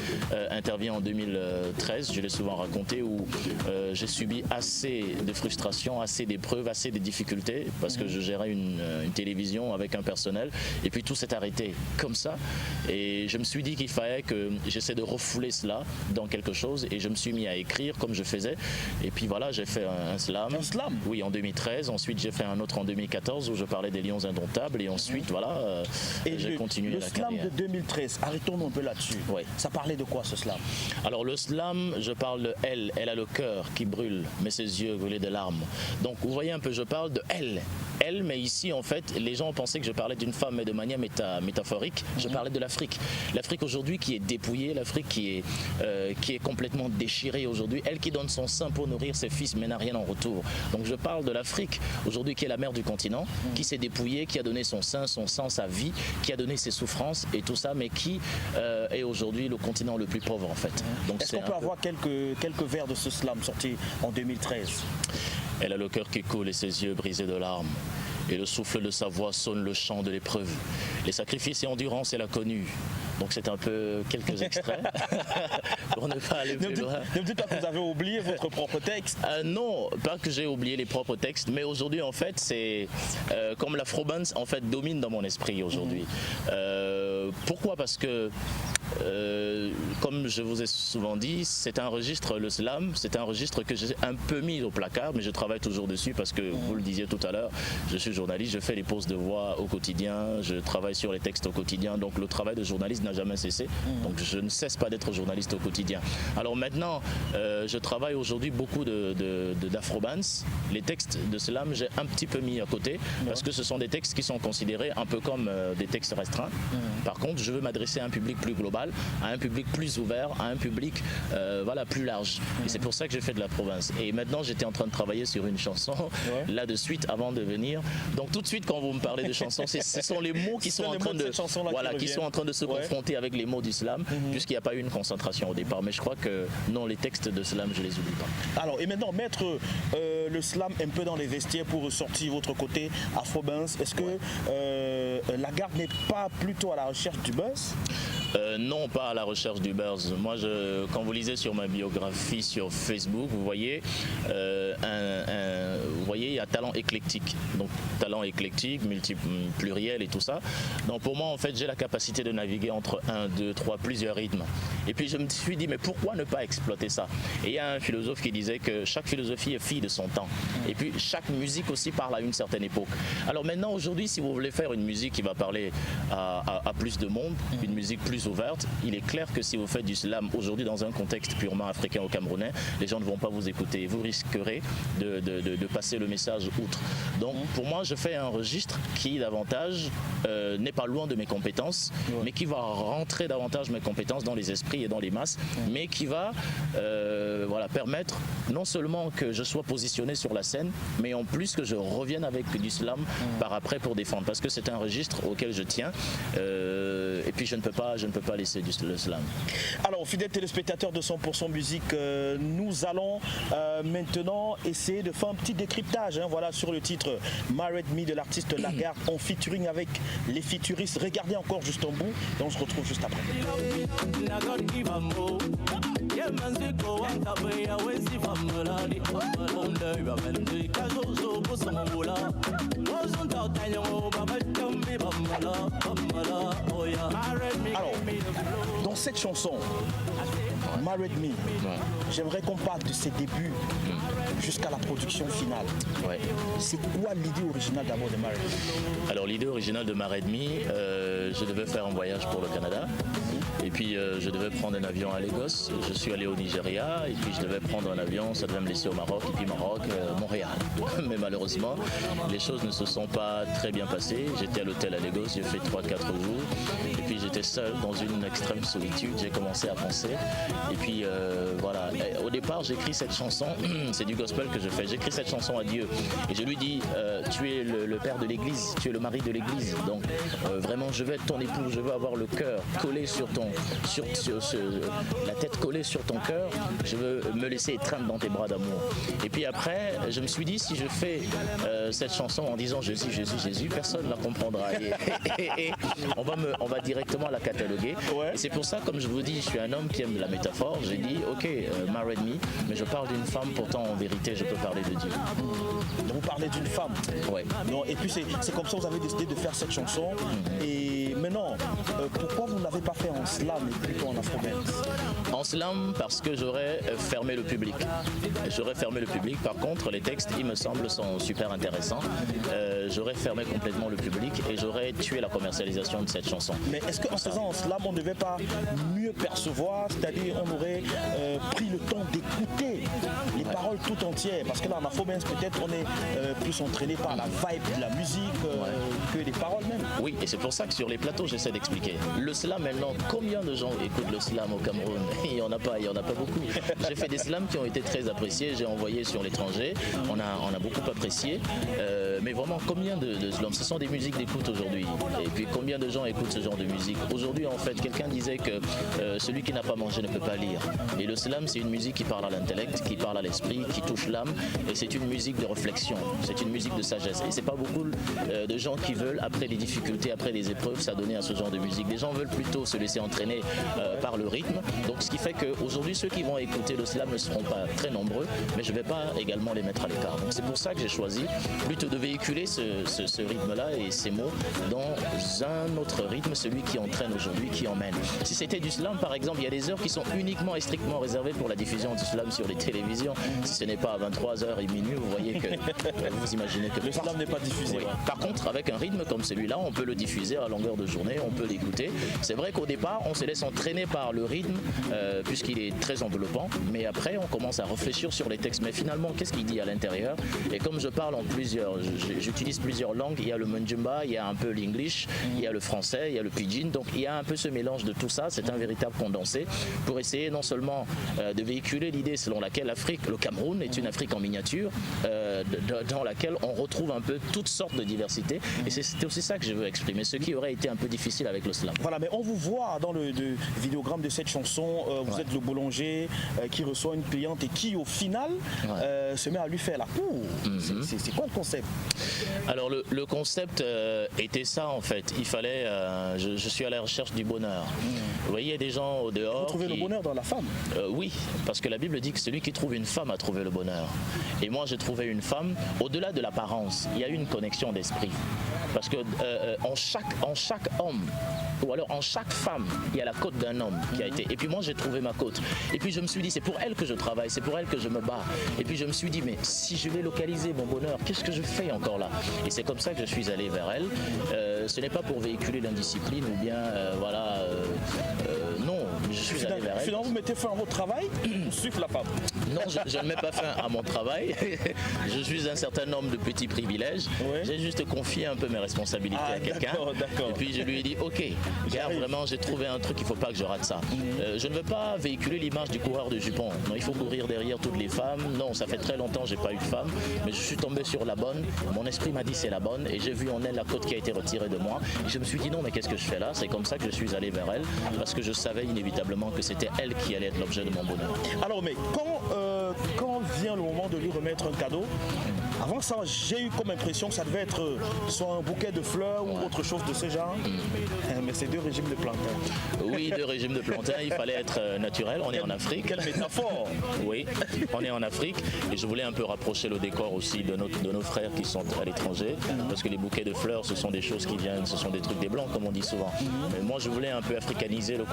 intervient en 2013, je l'ai souvent raconté, où j'ai subi assez de frustration, assez d'épreuves, assez de difficultés, parce que je gérais une télévision avec un personnel. Et puis tout s'est arrêté comme ça. Et je me suis dit qu'il fallait que j'essaie de refouler cela dans quelque chose. Et je me suis mis à écrire comme je faisais. Et puis voilà, j'ai fait un slam. Un slam? Oui, en 2013. Ensuite, j'ai fait un autre en 2014 où je parlais des Lions indomptables. Et ensuite, voilà, j'ai continué la carrière. Le slam de 2013, arrêtons-nous un peu là-dessus. Oui. Ça parlait de quoi ce slam? Alors le slam, je parle de elle. Elle a le cœur qui brûle, mais ses yeux brûlés de larmes. Donc vous voyez un peu, je parle de elle. Elle, mais ici en fait, les gens pensaient que je parlais d'une femme, mais de manière métaphorique. Je parlais de l'Afrique. L'Afrique aujourd'hui qui est dépouillée, l'Afrique qui est complètement déchirée aujourd'hui. Elle qui donne son sein pour nourrir ses fils, mais n'a rien en retour. Donc je parle de l'Afrique aujourd'hui qui est la mère du continent, qui s'est dépouillée, qui a donné son sein, son sang, sa vie, qui a donné ses souffrances et tout ça, mais qui est aujourd'hui le continent le plus pauvre en fait. Donc est-ce qu'on peut avoir quelques vers de ce slam sorti en 2013? Elle a le cœur qui coule et ses yeux brisés de larmes. Et le souffle de sa voix sonne le chant de l'épreuve. Les sacrifices et endurance, elle a connu. Donc c'est un peu quelques extraits pour ne pas aller plus loin. Ne me dites pas que vous avez oublié votre propre texte. Non, pas que j'ai oublié les propres textes, mais aujourd'hui en fait c'est comme l'afro-dance en fait domine dans mon esprit aujourd'hui. Pourquoi? Parce que comme je vous ai souvent dit, c'est un registre, le slam, c'est un registre que j'ai un peu mis au placard, mais je travaille toujours dessus parce que vous le disiez tout à l'heure, je suis journaliste, je fais les pauses de voix au quotidien, je travaille sur les textes au quotidien, donc le travail de journaliste n'a jamais cessé, donc je ne cesse pas d'être journaliste au quotidien. Alors maintenant, je travaille aujourd'hui beaucoup d'afro-dance. Les textes de slam, j'ai un petit peu mis à côté parce que ce sont des textes qui sont considérés un peu comme des textes restreints. Par contre, je veux m'adresser à un public plus global, à un public plus ouvert, à un public voilà, plus large. Et c'est pour ça que j'ai fait de la province. Et maintenant, j'étais en train de travailler sur une chanson, là de suite, avant de venir. Donc tout de suite, quand vous me parlez de chansons, ce sont les mots qui sont en train de, qui sont en train de se confronter avec les mots du slam, puisqu'il n'y a pas eu une concentration au départ. Mais je crois que non, les textes de slam, je les oublie pas. Alors, et maintenant, mettre le slam un peu dans les vestiaires pour ressortir votre côté afro-dance, est-ce que la garde n'est pas plutôt à la recherche du buzz? Non, pas à la recherche du buzz. Moi, quand vous lisez sur ma biographie sur Facebook, vous voyez, il y a talent éclectique. Donc, talent éclectique, pluriel et tout ça. Donc, pour moi, en fait, j'ai la capacité de naviguer entre 1, 2, 3, plusieurs rythmes. Et puis, je me suis dit, mais pourquoi ne pas exploiter ça? Et il y a un philosophe qui disait que chaque philosophie est fille de son temps. Et puis, chaque musique aussi parle à une certaine époque. Alors maintenant, aujourd'hui, si vous voulez faire une musique qui va parler à plus de monde, une musique plus ouverte, il est clair que si vous faites du slam aujourd'hui dans un contexte purement africain ou camerounais, les gens ne vont pas vous écouter. Vous risquerez de passer le message outre. Donc pour moi, je fais un registre qui davantage n'est pas loin de mes compétences, mais qui va rentrer davantage mes compétences dans les esprits et dans les masses, mais qui va permettre non seulement que je sois positionné sur la scène, mais en plus que je revienne avec du slam par après pour défendre, parce que c'est un registre auquel je tiens. Et puis je ne peux pas laisser le slam. Alors, fidèles téléspectateurs de 100% musique, nous allons maintenant essayer de faire un petit décryptage voilà, sur le titre Married Me de l'artiste Lagarde en featuring avec les featuristes. Regardez encore juste en bout et on se retrouve juste après. Alors, dans cette chanson, Married Me, j'aimerais qu'on parle de ses débuts jusqu'à la production finale. C'est quoi l'idée originale d'abord de Married Me? Alors l'idée originale de Married Me, je devais faire un voyage pour le Canada. Et puis je devais prendre un avion à Lagos, je suis allé au Nigeria et puis je devais prendre un avion, ça devait me laisser au Maroc et puis Maroc, Montréal. Mais malheureusement, les choses ne se sont pas très bien passées. J'étais à l'hôtel à Lagos, j'ai fait 3-4 jours et puis j'étais seul dans une extrême solitude. J'ai commencé à penser Et puis voilà, et au départ j'écris cette chanson, c'est du gospel que je fais, j'écris cette chanson à Dieu et je lui dis tu es le père de l'église, tu es le mari de l'église, donc vraiment je veux être ton époux, je veux avoir le cœur collé sur ton, la tête collée sur ton cœur, je veux me laisser étreindre dans tes bras d'amour. Et puis après je me suis dit si je fais cette chanson en disant Jésus, Jésus, Jésus, personne ne la comprendra et on va directement la cataloguer. Ouais. Et c'est pour ça, comme je vous dis, je suis un homme qui aime la métaphore. J'ai dit, ok, married me, mais je parle d'une femme, pourtant en vérité, je peux parler de Dieu. Vous parlez d'une femme. Ouais. Non, et puis c'est comme ça que vous avez décidé de faire cette chanson. Et maintenant, pourquoi vous ne l'avez pas fait en slam et plutôt en afro-dance? En slam, parce que j'aurais fermé le public. J'aurais fermé le public. Par contre, les textes, il me semble, sont super intéressants. J'aurais fermé complètement le public et j'aurais tué la commercialisation de cette chanson. Mais est-ce qu'en faisant en slam, on ne devait pas mieux percevoir, c'est-à-dire on aurait pris le temps d'écouter les paroles tout entières? Parce que là, en afro-dance, peut-être on est plus entraîné par la vibe de la musique que les paroles même. Oui, et c'est pour ça que sur les plateaux, j'essaie d'expliquer. Le slam, maintenant, combien de gens écoutent le slam au Cameroun? Il n'y en a pas beaucoup. J'ai fait des slams qui ont été très appréciés, j'ai envoyé sur l'étranger, on a beaucoup apprécié. Mais vraiment, combien de slams? Ce sont des musiques d'écoute aujourd'hui. Et puis, combien de gens écoutent ce genre de musique? Aujourd'hui, en fait, quelqu'un disait que celui qui n'a pas mangé ne peut pas lire. Et le slam, c'est une musique qui parle à l'intellect, qui parle à l'esprit, qui touche l'âme. Et c'est une musique de réflexion, c'est une musique de sagesse. Et c'est pas beaucoup de gens qui veulent, après les difficultés, après les épreuves, s'adonner à ce genre de musique. Les gens veulent plutôt se laisser entraîner par le rythme. Donc, ce qui fait qu'aujourd'hui, ceux qui vont écouter le slam ne seront pas très nombreux, mais je ne vais pas également les mettre à l'écart. Donc, c'est pour ça que j'ai choisi plutôt de véhiculer ce rythme-là et ces mots dans un autre rythme, celui qui entraîne aujourd'hui, qui emmène. Si c'était du slam, par exemple, il y a des heures qui sont uniquement et strictement réservées pour la diffusion du slam sur les télévisions. Si ce n'est pas à 23h et minuit, vous voyez que vous imaginez que le slam n'est pas diffusé. Oui. Par contre, avec un rythme comme celui-là, on peut le diffuser à longueur de journée, on peut l'écouter. C'est vrai qu'au départ, on se laisse entraîner par le rythme, puisqu'il est très enveloppant, mais après, on commence à réfléchir sur les textes. Mais finalement, qu'est-ce qu'il dit à l'intérieur? Et comme je parle en plusieurs, j'utilise plusieurs langues, il y a le Manjumba, il y a un peu l'English, il y a le français, il y a le pidgin, donc il y a un peu ce mélange de tout ça. C'est un véritable condensé pour essayer non seulement de véhiculer l'idée selon laquelle l'Afrique, le Cameroun est une Afrique en miniature, dans laquelle on retrouve un peu toutes sortes de diversités, et c'est aussi ça que je veux exprimer, ce qui aurait été un peu difficile avec le slam. Voilà, mais on vous voit dans le vidéogramme de cette chanson, vous êtes le boulanger qui reçoit une cliente et qui au final se met à lui faire la cour. C'est quoi le concept? Alors le concept était ça en fait, il fallait, je suis à la recherche du bonheur. Vous voyez, il y a des gens au dehors. Vous trouvez le bonheur dans la femme? Oui, parce que la Bible dit que celui qui trouve une femme a trouvé le bonheur. Et moi j'ai trouvé une femme, au-delà de l'apparence, il y a une connexion d'esprit. Parce que en chaque homme, ou alors en chaque femme, il y a la côte d'un homme qui a été. Et puis moi j'ai trouvé ma côte. Et puis je me suis dit, c'est pour elle que je travaille, c'est pour elle que je me bats. Et puis je me suis dit, mais si je vais localiser mon bonheur, qu'est-ce que je fais encore là? Et c'est comme ça que je suis allé vers elle. Ce n'est pas pour véhiculer l'indiscipline ou bien non, je suis allé vers elle. Finalement, vous mettez fin à votre travail pour suivre la femme? Non, je ne mets pas fin à mon travail. Je suis un certain nombre de petits privilèges. Ouais. J'ai juste confié un peu mes responsabilités à quelqu'un. D'accord. Et puis je lui ai dit, ok, gars, vraiment, j'ai trouvé un truc, il ne faut pas que je rate ça. Je ne veux pas véhiculer l'image du coureur de jupons. Non, il faut courir derrière toutes les femmes. Non, ça fait très longtemps que je n'ai pas eu de femme, mais je suis tombé sur la bonne. Mon esprit m'a dit c'est la bonne et j'ai vu en elle la côte qui a été retirée de moi. Et je me suis dit non, mais qu'est-ce que je fais là? C'est comme ça que je suis allé vers elle, parce que je savais inévitablement que c'était elle qui allait être l'objet de mon bonheur. Alors, mais quand vient le moment de lui remettre un cadeau, avant ça, j'ai eu comme impression que ça devait être soit un bouquet de fleurs ou autre chose de ce genre. Mais c'est 2 régimes de plantains. Oui, 2 régimes de plantains, il fallait être naturel. On est en Afrique. Quelle métaphore! Oui, on est en Afrique et je voulais un peu rapprocher le décor aussi de nos frères qui sont à l'étranger, parce que les bouquets de fleurs, ce sont des choses qui viennent, ce sont des trucs des blancs comme on dit souvent. Mais moi, je voulais un peu africaniser le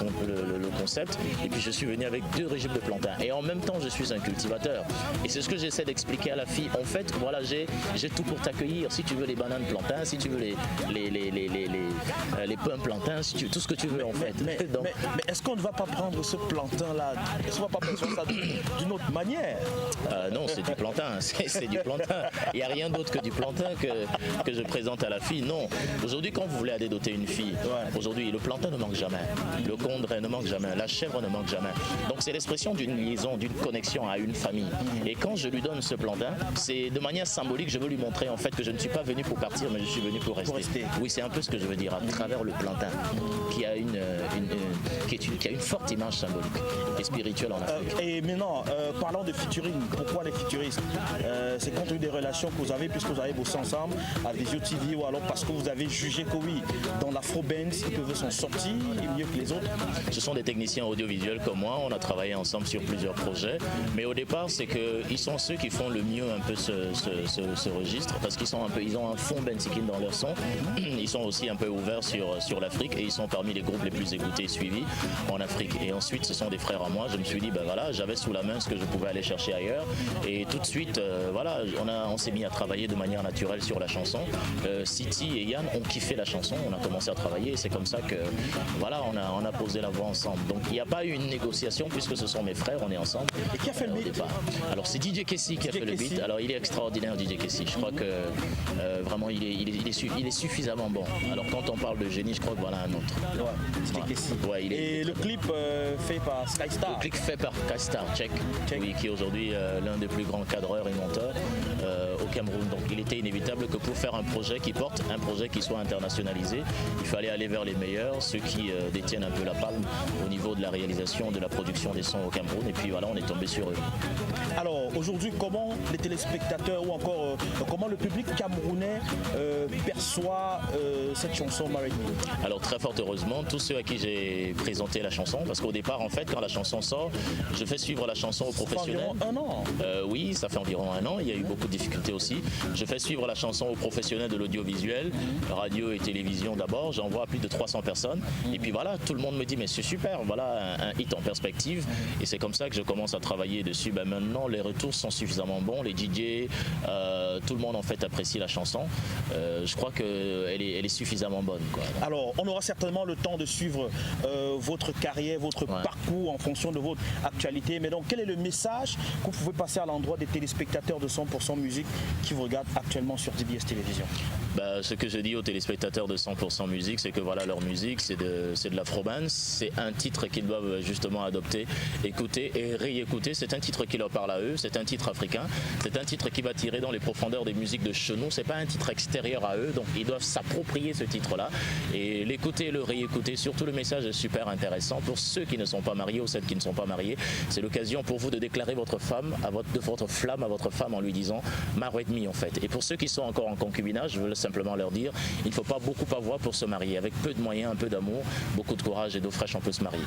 concept et puis je suis venu avec 2 régimes de plantains. Et en même temps, je suis un cultivateur. Et c'est ce que j'essaie d'expliquer à la fille. En fait, voilà voilà, j'ai tout pour t'accueillir. Si tu veux les bananes plantains, si tu veux les pommes plantains, si tu, tout ce que tu veux en fait. Mais est-ce qu'on ne va pas prendre ce plantain-là, est-ce qu'on ne va pas prendre ça d'une autre manière? Non, c'est du plantain, c'est du plantain. Il n'y a rien d'autre que du plantain que je présente à la fille. Non, aujourd'hui quand vous voulez aller doter une fille, aujourd'hui le plantain ne manque jamais, le condret ne manque jamais, la chèvre ne manque jamais. Donc c'est l'expression d'une liaison, d'une connexion à une famille. Et quand je lui donne ce plantain, c'est de manière symbolique, je veux lui montrer en fait que je ne suis pas venu pour partir, mais je suis venu pour rester. Oui, c'est un peu ce que je veux dire à travers le plantain, qui a une forte image symbolique et spirituelle en Afrique. Et maintenant, parlons de featuring. Pourquoi les futuristes? C'est compte tenu des relations que vous avez, puisque vous avez bossé ensemble à Visio TV, ou alors parce que vous avez jugé que oui, dans l'Afro-Dance, ils peuvent s'en sortir mieux que les autres? Ce sont des techniciens audiovisuels comme moi, on a travaillé ensemble sur plusieurs projets, mais au départ c'est qu'ils sont ceux qui font le mieux un peu ce registre, parce qu'ils ont un fond bensikin dans leur son, ils sont aussi un peu ouverts sur l'Afrique et ils sont parmi les groupes les plus écoutés et suivis en Afrique. Et ensuite ce sont des frères à moi, je me suis dit ben voilà, j'avais sous la main ce que je pouvais aller chercher ailleurs et tout de suite voilà, on s'est mis à travailler de manière naturelle sur la chanson. Siti et Yann ont kiffé la chanson, on a commencé à travailler et c'est comme ça que voilà, on a posé la voix ensemble. Donc il n'y a pas eu une négociation puisque ce sont mes frères, on est ensemble. Et qui a fait le beat? Alors c'est DJ Kessi qui a fait le beat. Alors il est extraordinaire DJ Kessi. Je crois que vraiment il est suffisamment bon. Alors quand on parle de génie, je crois que voilà un autre. Ouais, DJ Kessi. Ouais, et le clip fait par Skystar. Le clip fait par Skystar, Check. Oui, qui est aujourd'hui l'un des plus grands cadreurs et monteurs au Cameroun. Donc il était inévitable que pour faire un projet qui porte, un projet qui soit internationalisé, il fallait aller vers les meilleurs, ceux qui détiennent un peu la palme au niveau de la réalisation, de la production des sons au Cameroun. Et puis voilà, on est tombé sur eux. Alors aujourd'hui, comment les téléspectateurs ou encore comment le public camerounais perçoit cette chanson Married Me? Alors très fort heureusement, tous ceux à qui j'ai présenté la chanson, parce qu'au départ en fait quand la chanson sort, je fais suivre la chanson aux professionnels. Ça fait environ un an. Oui, ça fait environ un an, il y a eu beaucoup de difficultés aussi. Je fais suivre la chanson aux professionnels de l'audiovisuel, radio et télévision d'abord, j'envoie à plus de 300 personnes et puis voilà, tout le monde me dit mais c'est super, voilà un hit en perspective et c'est comme ça que je commence à travailler dessus. Ben, maintenant les retours sont suffisamment bons, les DJ, tout le monde en fait apprécie la chanson. Je crois qu'elle est suffisamment bonne, quoi. Alors on aura certainement le temps de suivre votre carrière, votre parcours en fonction de votre actualité, mais donc quel est le message que vous pouvez passer à l'endroit des téléspectateurs de 100% Musique qui vous regardent actuellement sur DBS Télévision? Ce que je dis aux téléspectateurs de 100% Musique, c'est que voilà, leur musique, c'est de l'afro-dance, c'est un titre qu'ils doivent justement adopter, écouter et réécouter. C'est un titre qui leur parle à eux, c'est un titre africain, c'est un titre qui va tirer dans les profondeurs des musiques de chez nous, c'est pas un titre extérieur à eux, donc ils doivent s'approprier ce titre-là et l'écouter, le réécouter. Surtout le message est super intéressant pour ceux qui ne sont pas mariés ou celles qui ne sont pas mariées. C'est l'occasion pour vous de déclarer votre flamme à votre femme en lui disant Married Me en fait. Et pour ceux qui sont encore en concubinage, je veux simplement leur dire, il ne faut pas beaucoup avoir pour se marier. Avec peu de moyens, un peu d'amour, beaucoup de courage et d'eau fraîche, on peut se marier.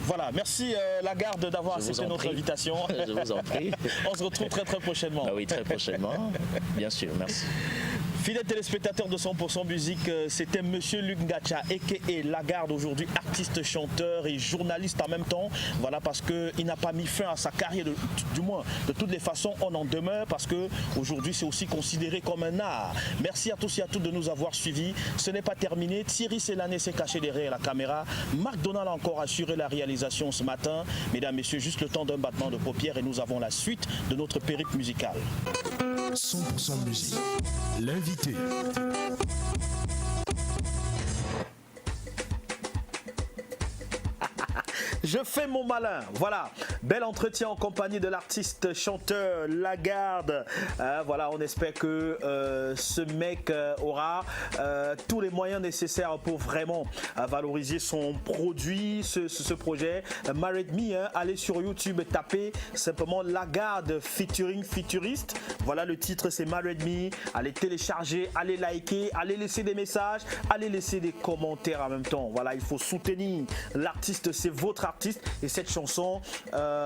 Voilà, merci Lagarde d'avoir accepté notre invitation. Je vous en prie. On se retrouve très prochainement. Ah oui, très prochainement. Bien sûr, merci. Fidèles téléspectateurs de 100% Musique, c'était Monsieur Luc Ngacha, a.k.a. Lagarde, aujourd'hui artiste, chanteur et journaliste en même temps. Voilà, parce qu'il n'a pas mis fin à sa carrière, du moins de toutes les façons, on en demeure parce qu'aujourd'hui c'est aussi considéré comme un art. Merci à tous et à toutes de nous avoir suivis. Ce n'est pas terminé. Thierry Célané s'est caché derrière la caméra. Marc Donald a encore assuré la réalisation ce matin. Mesdames, Messieurs, juste le temps d'un battement de paupières et nous avons la suite de notre périple musical. 100% Musique, l'invité. Je fais mon malin, voilà, bel entretien en compagnie de l'artiste chanteur Lagarde. Voilà, on espère que ce mec aura tous les moyens nécessaires pour vraiment valoriser son produit, ce projet Married Me. Allez sur YouTube, tapez simplement Lagarde featuring Futuriste. Voilà, le titre c'est Married Me. Allez télécharger, allez liker, allez laisser des messages, allez laisser des commentaires en même temps. Voilà, il faut soutenir l'artiste, c'est votre artiste. artiste et cette chanson,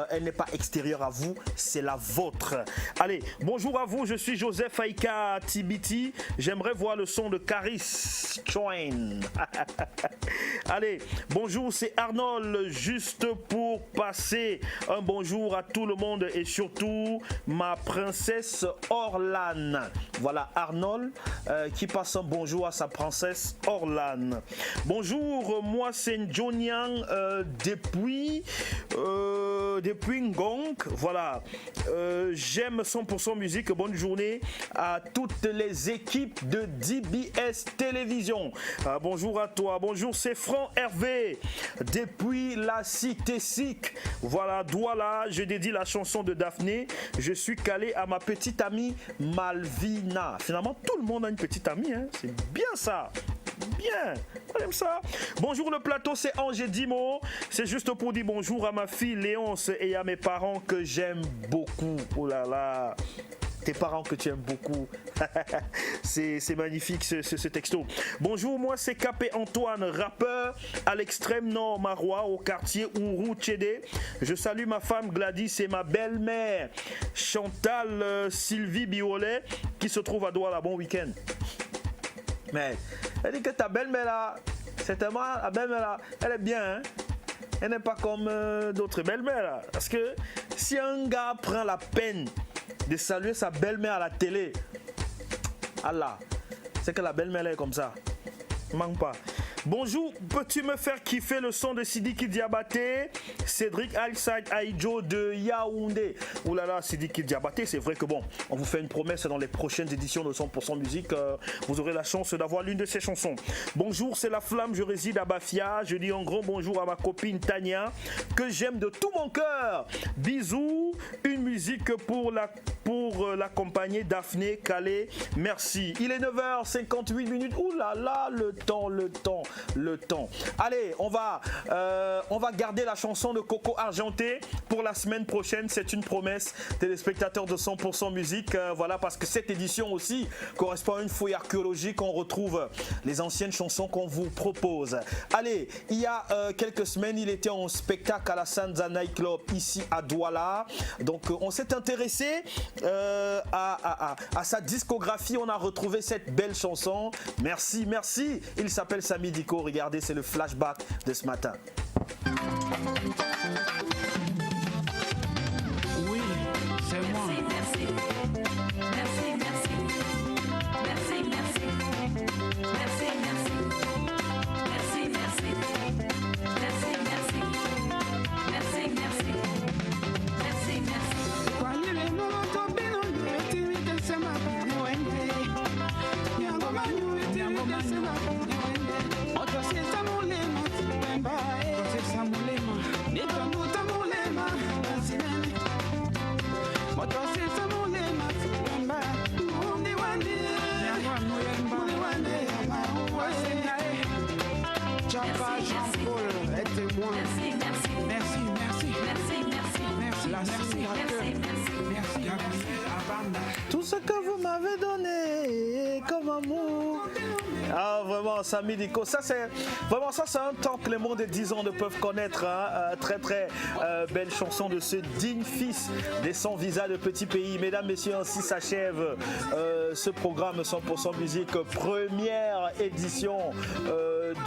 elle n'est pas extérieure à vous, c'est la vôtre. Allez, bonjour à vous, je suis Joseph Aïka Tibiti. J'aimerais voir le son de Caris Choin. Allez, bonjour, c'est Arnold, juste pour passer un bonjour à tout le monde et surtout ma princesse Orlan. Voilà Arnold qui passe un bonjour à sa princesse Orlan. Bonjour, moi c'est Jonian depuis Ngong. Voilà, j'aime 100% musique. Bonne journée à toutes les équipes de DBS Télévision. Bonjour à toi. Bonjour, c'est Franck Hervé depuis la Cité Sic. Voilà, Douala, je dédie la chanson de Daphné. Je suis calé à ma petite amie Malvina. Finalement, tout le monde a une petite amie, hein. C'est bien ça. Bien, on aime ça. Bonjour le plateau, c'est Angé Dimo. C'est juste pour dire bonjour à ma fille Léonce et à mes parents que j'aime beaucoup. Oh là là, tes parents que tu aimes beaucoup. C'est magnifique ce texto. Bonjour, moi c'est Capé Antoine, rappeur à l'extrême nord Marois, au quartier Ourou Tchédé. Je salue ma femme Gladys et ma belle-mère Chantal Sylvie Biolet qui se trouve à Douala. Bon week-end. Mais elle dit que ta belle-mère là, certainement la belle-mère là, elle est bien, hein? Elle n'est pas comme d'autres belles-mères là. Parce que si un gars prend la peine de saluer sa belle-mère à la télé, Allah, c'est que la belle-mère est comme ça. Manque pas. Bonjour, peux-tu me faire kiffer le son de Sidiki Diabaté, Cédric Al-Said Aïdjo de Yaoundé. Ouh là là, Sidiki Diabaté, c'est vrai que bon, on vous fait une promesse dans les prochaines éditions de 100% musique, vous aurez la chance d'avoir l'une de ces chansons. Bonjour, c'est La Flamme, je réside à Bafia. Je dis un grand bonjour à ma copine Tania, que j'aime de tout mon cœur. Bisous, une musique pour l'accompagner, Daphné Calais. Merci. Il est 9h58. Ouh là là, le temps. Allez, on va garder la chanson de Coco Argenté pour la semaine prochaine. C'est une promesse, téléspectateurs de 100% musique. Voilà, parce que cette édition aussi correspond à une fouille archéologique. On retrouve les anciennes chansons qu'on vous propose. Allez, il y a quelques semaines, il était en spectacle à la Sanza Night Club ici à Douala. Donc, on s'est intéressé à sa discographie. On a retrouvé cette belle chanson. Merci. Il s'appelle Sami Diko. Regardez, c'est le flashback de ce matin. Oui, c'est moi. Tout ce que vous m'avez donné comme amour. Ah, vraiment, Sami Diko. Ça, c'est un temps que les moins de 10 ans ne peuvent connaître. Hein. Très belle chanson de ce digne fils des 100 visas de petit pays. Mesdames, messieurs, ainsi s'achève ce programme 100% musique, première édition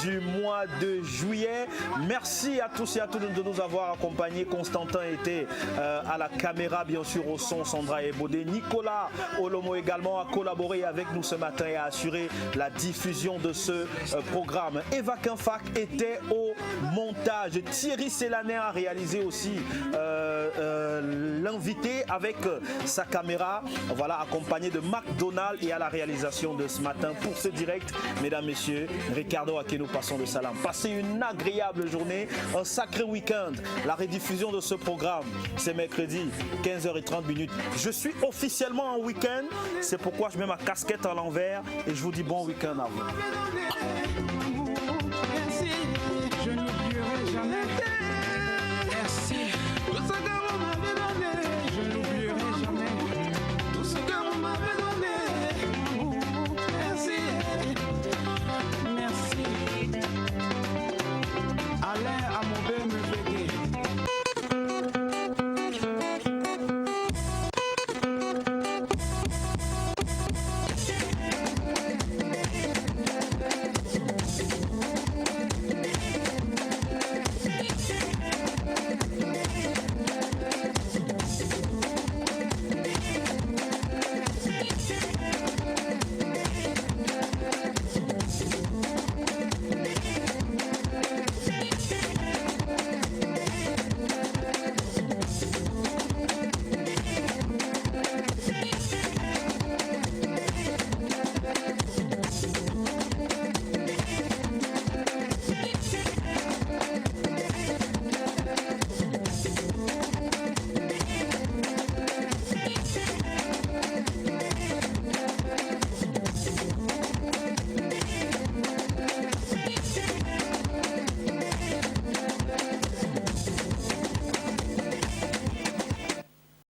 du mois de juillet. Merci à tous et à toutes de nous avoir accompagnés. Constantin était à la caméra, bien sûr, au son, Sandra Ebodé. Nicolas Olomo également a collaboré avec nous ce matin et a assuré la diffusion de ce programme. Eva Kinfac était au montage. Thierry Sélaner a réalisé aussi l'invité avec sa caméra, voilà, accompagné de McDonald, et à la réalisation de ce matin pour ce direct, mesdames, messieurs, Ricardo Akeno, passons de salam. Passez une agréable journée, un sacré week-end. La rediffusion de ce programme, c'est mercredi, 15h30. Je suis officiellement en week-end, c'est pourquoi je mets ma casquette à l'envers et je vous dis bon week-end à vous. Je n'oublierai jamais.